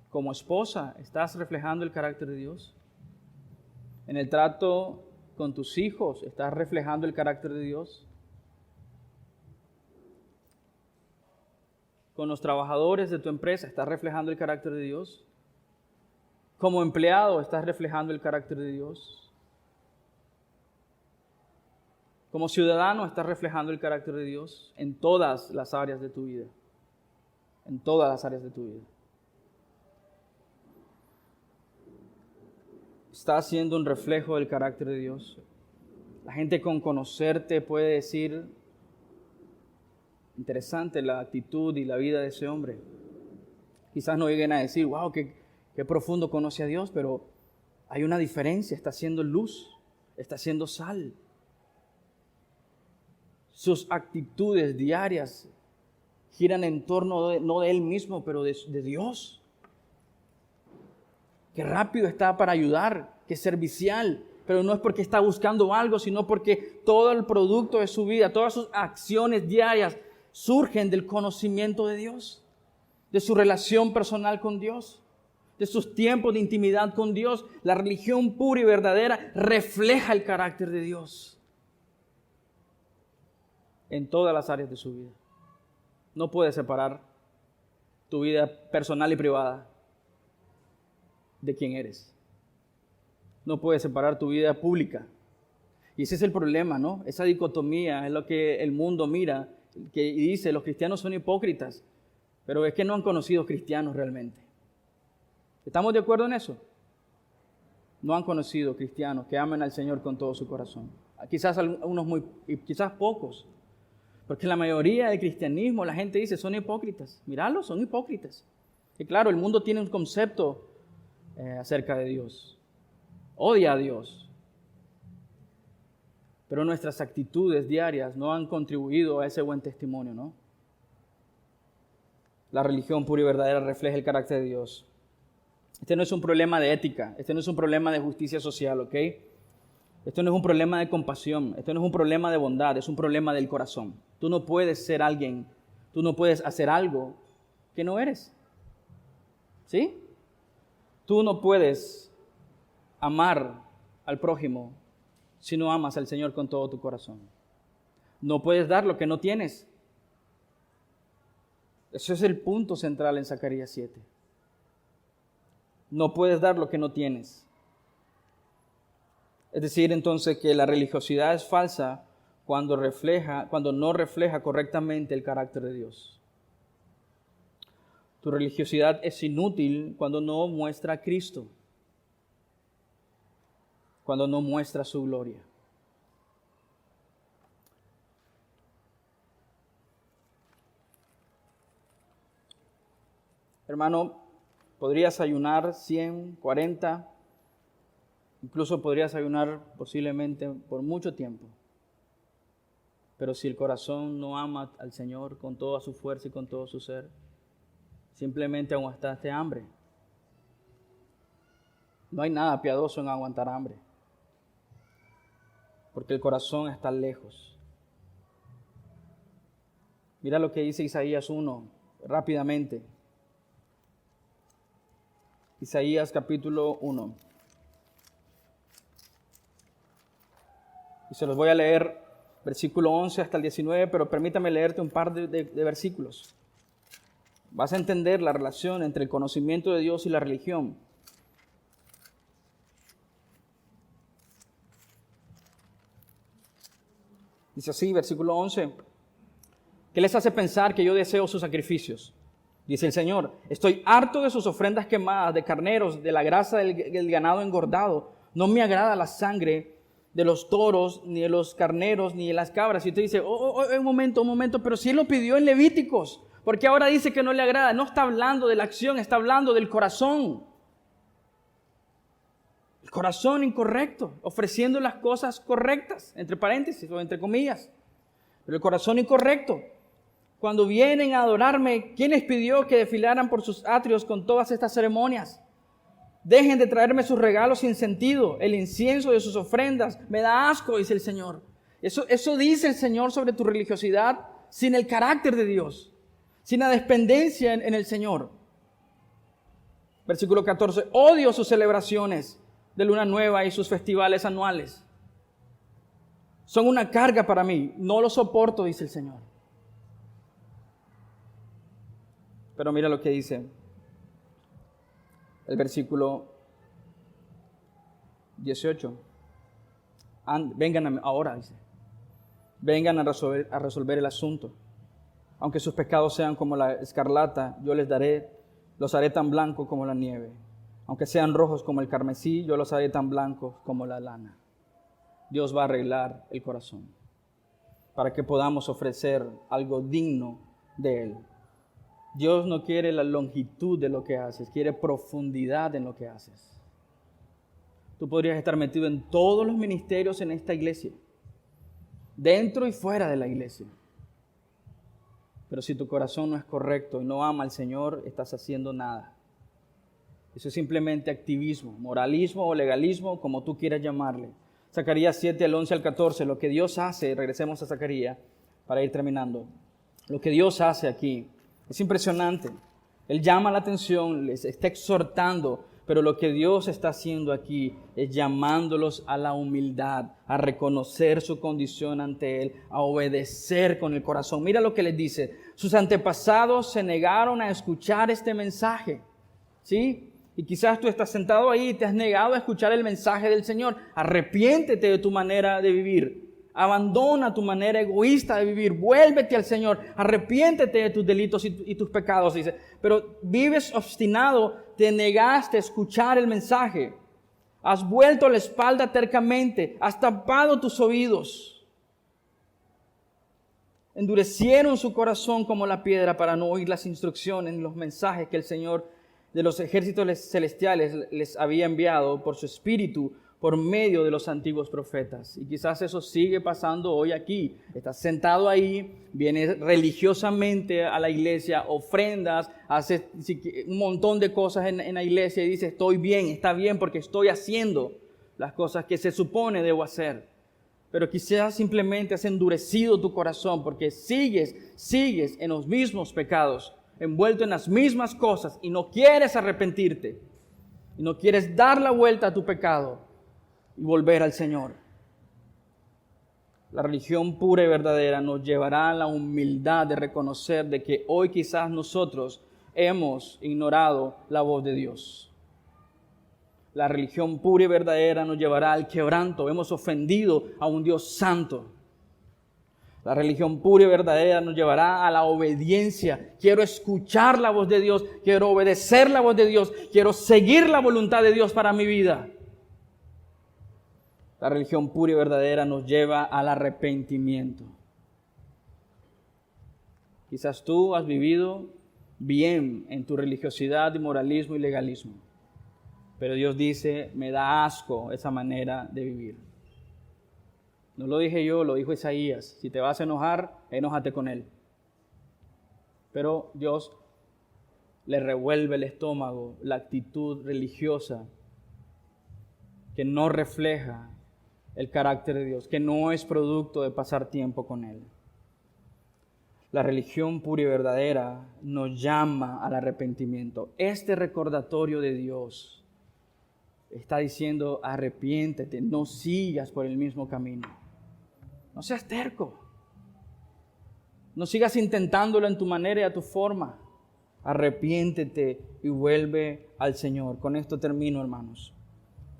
Como esposa, ¿estás reflejando el carácter de Dios? En el trato con tus hijos, ¿estás reflejando el carácter de Dios? Con los trabajadores de tu empresa, ¿estás reflejando el carácter de Dios? Como empleado, ¿estás reflejando el carácter de Dios? Como ciudadano, estás reflejando el carácter de Dios en todas las áreas de tu vida. En todas las áreas de tu vida. Estás siendo un reflejo del carácter de Dios. La gente con conocerte puede decir: interesante la actitud y la vida de ese hombre. Quizás no lleguen a decir: wow, qué profundo conoce a Dios, pero hay una diferencia. Está haciendo luz, está haciendo sal. Sus actitudes diarias giran en torno no de él mismo, pero de Dios. Qué rápido está para ayudar, qué servicial, pero no es porque está buscando algo, sino porque todo el producto de su vida, todas sus acciones diarias surgen del conocimiento de Dios, de su relación personal con Dios, de sus tiempos de intimidad con Dios. La religión pura y verdadera refleja el carácter de Dios en todas las áreas de su vida. No puedes separar tu vida personal y privada de quién eres. No puedes separar tu vida pública. Y ese es el problema, ¿no? Esa dicotomía es lo que el mundo mira, y dice, los cristianos son hipócritas, pero es que no han conocido cristianos realmente. ¿Estamos de acuerdo en eso? No han conocido cristianos que amen al Señor con todo su corazón. Quizás algunos quizás pocos. Porque la mayoría del cristianismo, la gente dice, son hipócritas. Míralos, son hipócritas. Y claro, el mundo tiene un concepto acerca de Dios. Odia a Dios. Pero nuestras actitudes diarias no han contribuido a ese buen testimonio, ¿no? La religión pura y verdadera refleja el carácter de Dios. Este no es un problema de ética, este no es un problema de justicia social, ¿ok? Esto no es un problema de compasión, esto no es un problema de bondad, es un problema del corazón. Tú no puedes ser alguien, tú no puedes hacer algo que no eres. ¿Sí? Tú no puedes amar al prójimo si no amas al Señor con todo tu corazón. No puedes dar lo que no tienes. Eso es el punto central en Zacarías 7. No puedes dar lo que no tienes. Es decir, entonces, que la religiosidad es falsa cuando no refleja correctamente el carácter de Dios. Tu religiosidad es inútil cuando no muestra a Cristo, cuando no muestra su gloria. Hermano, podrías ayunar 100, 40, incluso podrías ayunar posiblemente por mucho tiempo. Pero si el corazón no ama al Señor con toda su fuerza y con todo su ser, simplemente aguantaste hambre. No hay nada piadoso en aguantar hambre, porque el corazón está lejos. Mira lo que dice Isaías 1, rápidamente. Isaías capítulo 1. Y se los voy a leer, versículo 11 hasta el 19, pero permítame leerte un par de versículos. Vas a entender la relación entre el conocimiento de Dios y la religión. Dice así, versículo 11. ¿Qué les hace pensar que yo deseo sus sacrificios? Dice el Señor, estoy harto de sus ofrendas quemadas, de carneros, de la grasa del ganado engordado. No me agrada la sangre de los toros, ni de los carneros, ni de las cabras. Y usted dice, un momento, pero si Él lo pidió en Levíticos, ¿por qué ahora dice que no le agrada? No está hablando de la acción, está hablando del corazón. El corazón incorrecto, ofreciendo las cosas correctas, entre paréntesis o entre comillas. Pero el corazón incorrecto. Cuando vienen a adorarme, ¿quién les pidió que desfilaran por sus atrios con todas estas ceremonias? Dejen de traerme sus regalos sin sentido, el incienso de sus ofrendas. Me da asco, dice el Señor. Eso dice el Señor sobre tu religiosidad sin el carácter de Dios, sin la dependencia en el Señor. Versículo 14. Odio sus celebraciones de luna nueva y sus festivales anuales. Son una carga para mí. No lo soporto, dice el Señor. Pero mira lo que dice el versículo 18. Vengan ahora, dice. Vengan a resolver el asunto. Aunque sus pecados sean como la escarlata, yo los haré tan blancos como la nieve. Aunque sean rojos como el carmesí, yo los haré tan blancos como la lana. Dios va a arreglar el corazón para que podamos ofrecer algo digno de Él. Dios no quiere la longitud de lo que haces, quiere profundidad en lo que haces. Tú podrías estar metido en todos los ministerios en esta iglesia, dentro y fuera de la iglesia. Pero si tu corazón no es correcto y no ama al Señor, estás haciendo nada. Eso es simplemente activismo, moralismo o legalismo, como tú quieras llamarle. Zacarías 7, del 11 al 14, lo que Dios hace, regresemos a Zacarías para ir terminando. Lo que Dios hace aquí es impresionante. Él llama la atención, les está exhortando, pero lo que Dios está haciendo aquí es llamándolos a la humildad, a reconocer su condición ante Él, a obedecer con el corazón. Mira lo que les dice. Sus antepasados se negaron a escuchar este mensaje, ¿sí? Y quizás tú estás sentado ahí y te has negado a escuchar el mensaje del Señor. Arrepiéntete de tu manera de vivir. Abandona tu manera egoísta de vivir. Vuélvete al Señor. Arrepiéntete de tus delitos y tus pecados, dice. Pero vives obstinado, te negaste a escuchar el mensaje. Has vuelto la espalda tercamente. Has tapado tus oídos. Endurecieron su corazón como la piedra para no oír las instrucciones y los mensajes que el Señor de los ejércitos celestiales les había enviado por su Espíritu por medio de los antiguos profetas. Y quizás eso sigue pasando hoy aquí. Estás sentado ahí, vienes religiosamente a la iglesia, ofrendas, haces un montón de cosas en la iglesia y dices, estoy bien, está bien porque estoy haciendo las cosas que se supone debo hacer. Pero quizás simplemente has endurecido tu corazón porque sigues en los mismos pecados, envuelto en las mismas cosas y no quieres arrepentirte. Y no quieres dar la vuelta a tu pecado y volver al Señor. La religión pura y verdadera nos llevará a la humildad de reconocer de que hoy quizás nosotros hemos ignorado la voz de Dios. La religión pura y verdadera nos llevará al quebranto. Hemos ofendido a un Dios santo. La religión pura y verdadera nos llevará a la obediencia. Quiero escuchar la voz de Dios. Quiero obedecer la voz de Dios. Quiero seguir la voluntad de Dios para mi vida. La religión pura y verdadera nos lleva al arrepentimiento. Quizás tú has vivido bien en tu religiosidad, moralismo y legalismo. Pero Dios dice, me da asco esa manera de vivir. No lo dije yo, lo dijo Isaías. Si te vas a enojar, enójate con él. Pero Dios le revuelve el estómago la actitud religiosa que no refleja el carácter de Dios, que no es producto de pasar tiempo con Él. La religión pura y verdadera nos llama al arrepentimiento. Este recordatorio de Dios está diciendo, arrepiéntete, no sigas por el mismo camino. No seas terco. No sigas intentándolo en tu manera y a tu forma. Arrepiéntete y vuelve al Señor. Con esto termino, hermanos.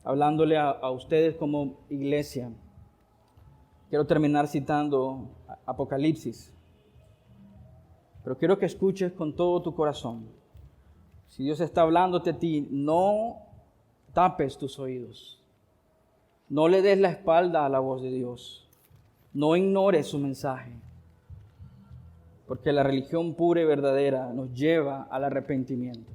Hablándole a ustedes como iglesia. Quiero terminar citando Apocalipsis. Pero quiero que escuches con todo tu corazón. Si Dios está hablándote a ti, no tapes tus oídos. No le des la espalda a la voz de Dios. No ignores su mensaje. Porque la religión pura y verdadera nos lleva al arrepentimiento.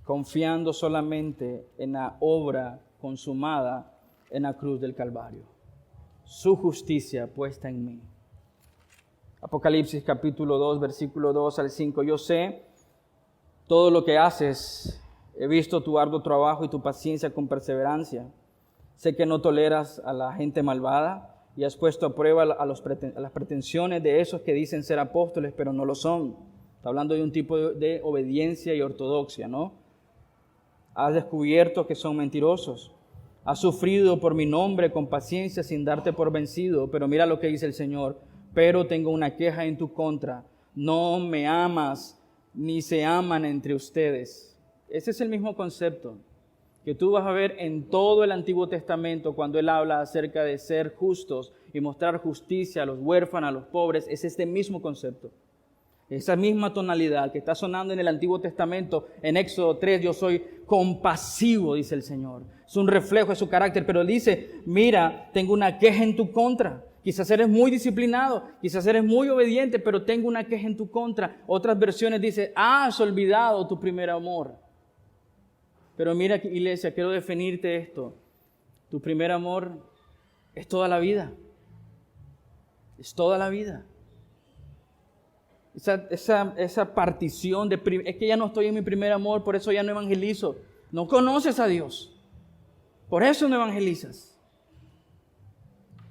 Confiando solamente en la obra consumada en la cruz del Calvario. Su justicia puesta en mí. Apocalipsis capítulo 2, versículo 2 al 5. Yo sé todo lo que haces. He visto tu arduo trabajo y tu paciencia con perseverancia. Sé que no toleras a la gente malvada y has puesto a prueba a las pretensiones de esos que dicen ser apóstoles, pero no lo son. Está hablando de un tipo de obediencia y ortodoxia, ¿no? Has descubierto que son mentirosos. Has sufrido por mi nombre con paciencia sin darte por vencido. Pero mira lo que dice el Señor. Pero tengo una queja en tu contra. No me amas, ni se aman entre ustedes. Ese es el mismo concepto que tú vas a ver en todo el Antiguo Testamento cuando Él habla acerca de ser justos y mostrar justicia a los huérfanos, a los pobres. Es este mismo concepto. Esa misma tonalidad que está sonando en el Antiguo Testamento, en Éxodo 3, yo soy compasivo, dice el Señor. Es un reflejo de su carácter, pero Él dice, mira, tengo una queja en tu contra. Quizás eres muy disciplinado, quizás eres muy obediente, pero tengo una queja en tu contra. Otras versiones dicen, has olvidado tu primer amor. Pero mira, iglesia, quiero definirte esto. Tu primer amor es toda la vida. Es toda la vida. Esa partición es que ya no estoy en mi primer amor, por eso ya no evangelizo. No conoces a Dios. Por eso no evangelizas.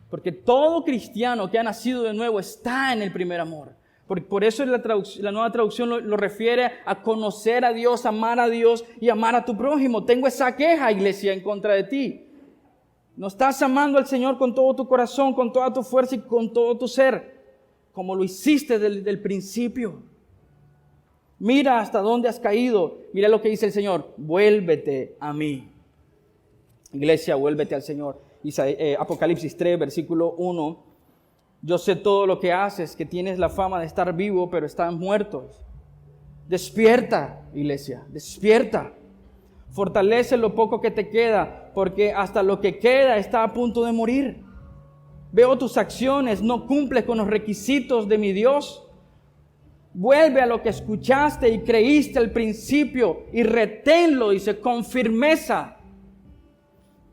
Porque todo cristiano que ha nacido de nuevo está en el primer amor. Por eso la nueva traducción lo refiere a conocer a Dios, amar a Dios y amar a tu prójimo. Tengo esa queja, iglesia, en contra de ti. No estás amando al Señor con todo tu corazón, con toda tu fuerza y con todo tu ser, como lo hiciste desde el principio. Mira hasta dónde has caído. Mira lo que dice el Señor. Vuélvete a mí. Iglesia, vuélvete al Señor. Apocalipsis 3, versículo 1. Yo sé todo lo que haces, que tienes la fama de estar vivo, pero están muertos. Despierta, iglesia, despierta. Fortalece lo poco que te queda, porque hasta lo que queda está a punto de morir. Veo tus acciones, no cumples con los requisitos de mi Dios. Vuelve a lo que escuchaste y creíste al principio y reténlo, dice, con firmeza.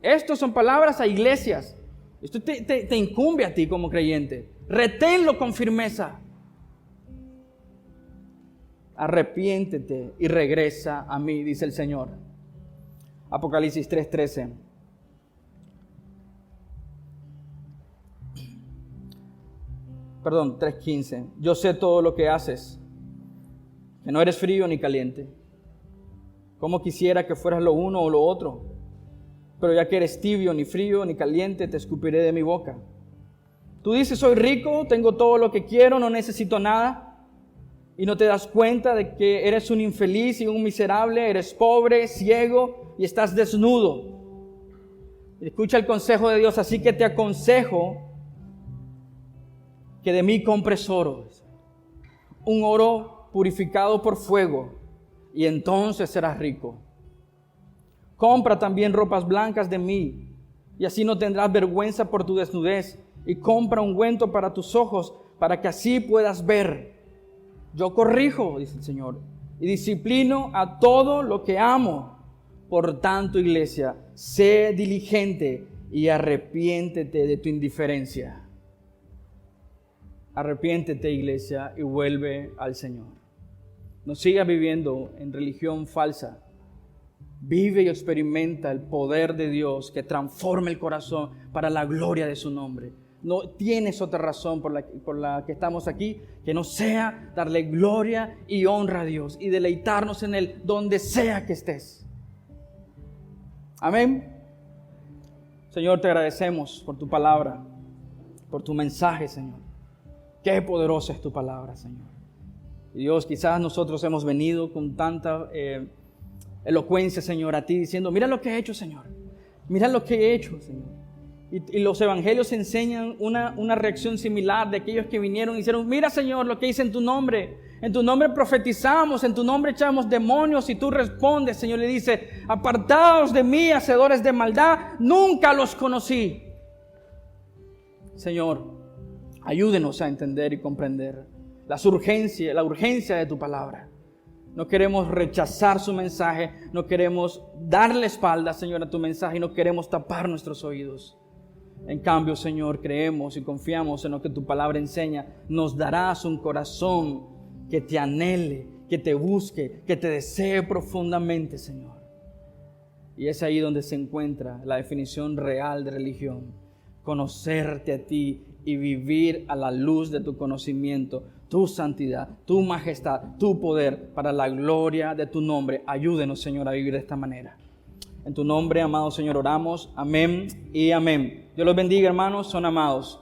Estas son palabras a iglesias. Esto te incumbe a ti como creyente. Reténlo con firmeza. Arrepiéntete y regresa a mí, dice el Señor. Apocalipsis 3:13. Perdón, 3:15. Yo sé todo lo que haces, que no eres frío ni caliente. Cómo quisiera que fueras lo uno o lo otro. Pero ya que eres tibio, ni frío ni caliente, te escupiré de mi boca. Tú dices, soy rico, tengo todo lo que quiero, no necesito nada. Y no te das cuenta de que eres un infeliz y un miserable, eres pobre, ciego y estás desnudo. Escucha el consejo de Dios, así que te aconsejo que de mí compres oro, un oro purificado por fuego, y entonces serás rico. Compra también ropas blancas de mí, y así no tendrás vergüenza por tu desnudez, y compra ungüento para tus ojos, para que así puedas ver. Yo corrijo, dice el Señor, y disciplino a todo lo que amo. Por tanto, iglesia, sé diligente y arrepiéntete de tu indiferencia. Arrepiéntete, iglesia, y vuelve al Señor. No sigas viviendo en religión falsa. Vive y experimenta el poder de Dios que transforma el corazón para la gloria de su nombre. No tienes otra razón por la que estamos aquí que no sea darle gloria y honra a Dios y deleitarnos en Él donde sea que estés. Amén. Señor, te agradecemos por tu palabra, por tu mensaje, Señor. Qué poderosa es tu palabra, Señor. Y Dios, quizás nosotros hemos venido con tanta elocuencia, Señor, a ti, diciendo, mira lo que he hecho, Señor. Mira lo que he hecho, Señor. Y los evangelios enseñan una reacción similar de aquellos que vinieron y dijeron, mira, Señor, lo que hice en tu nombre. En tu nombre profetizamos, en tu nombre echamos demonios, y tú respondes, Señor, le dice, apartaos de mí, hacedores de maldad, nunca los conocí. Señor, ayúdenos a entender y comprender la urgencia de tu palabra. No queremos rechazar su mensaje, no queremos darle espalda, Señor, a tu mensaje, y no queremos tapar nuestros oídos. En cambio, Señor, creemos y confiamos en lo que tu palabra enseña. Nos darás un corazón que te anhele, que te busque, que te desee profundamente, Señor. Y es ahí donde se encuentra la definición real de religión. Conocerte a ti y vivir a la luz de tu conocimiento, tu santidad, tu majestad, tu poder para la gloria de tu nombre. Ayúdenos, Señor, a vivir de esta manera. En tu nombre, amado Señor, oramos. Amén y amén. Dios los bendiga, hermanos. Son amados.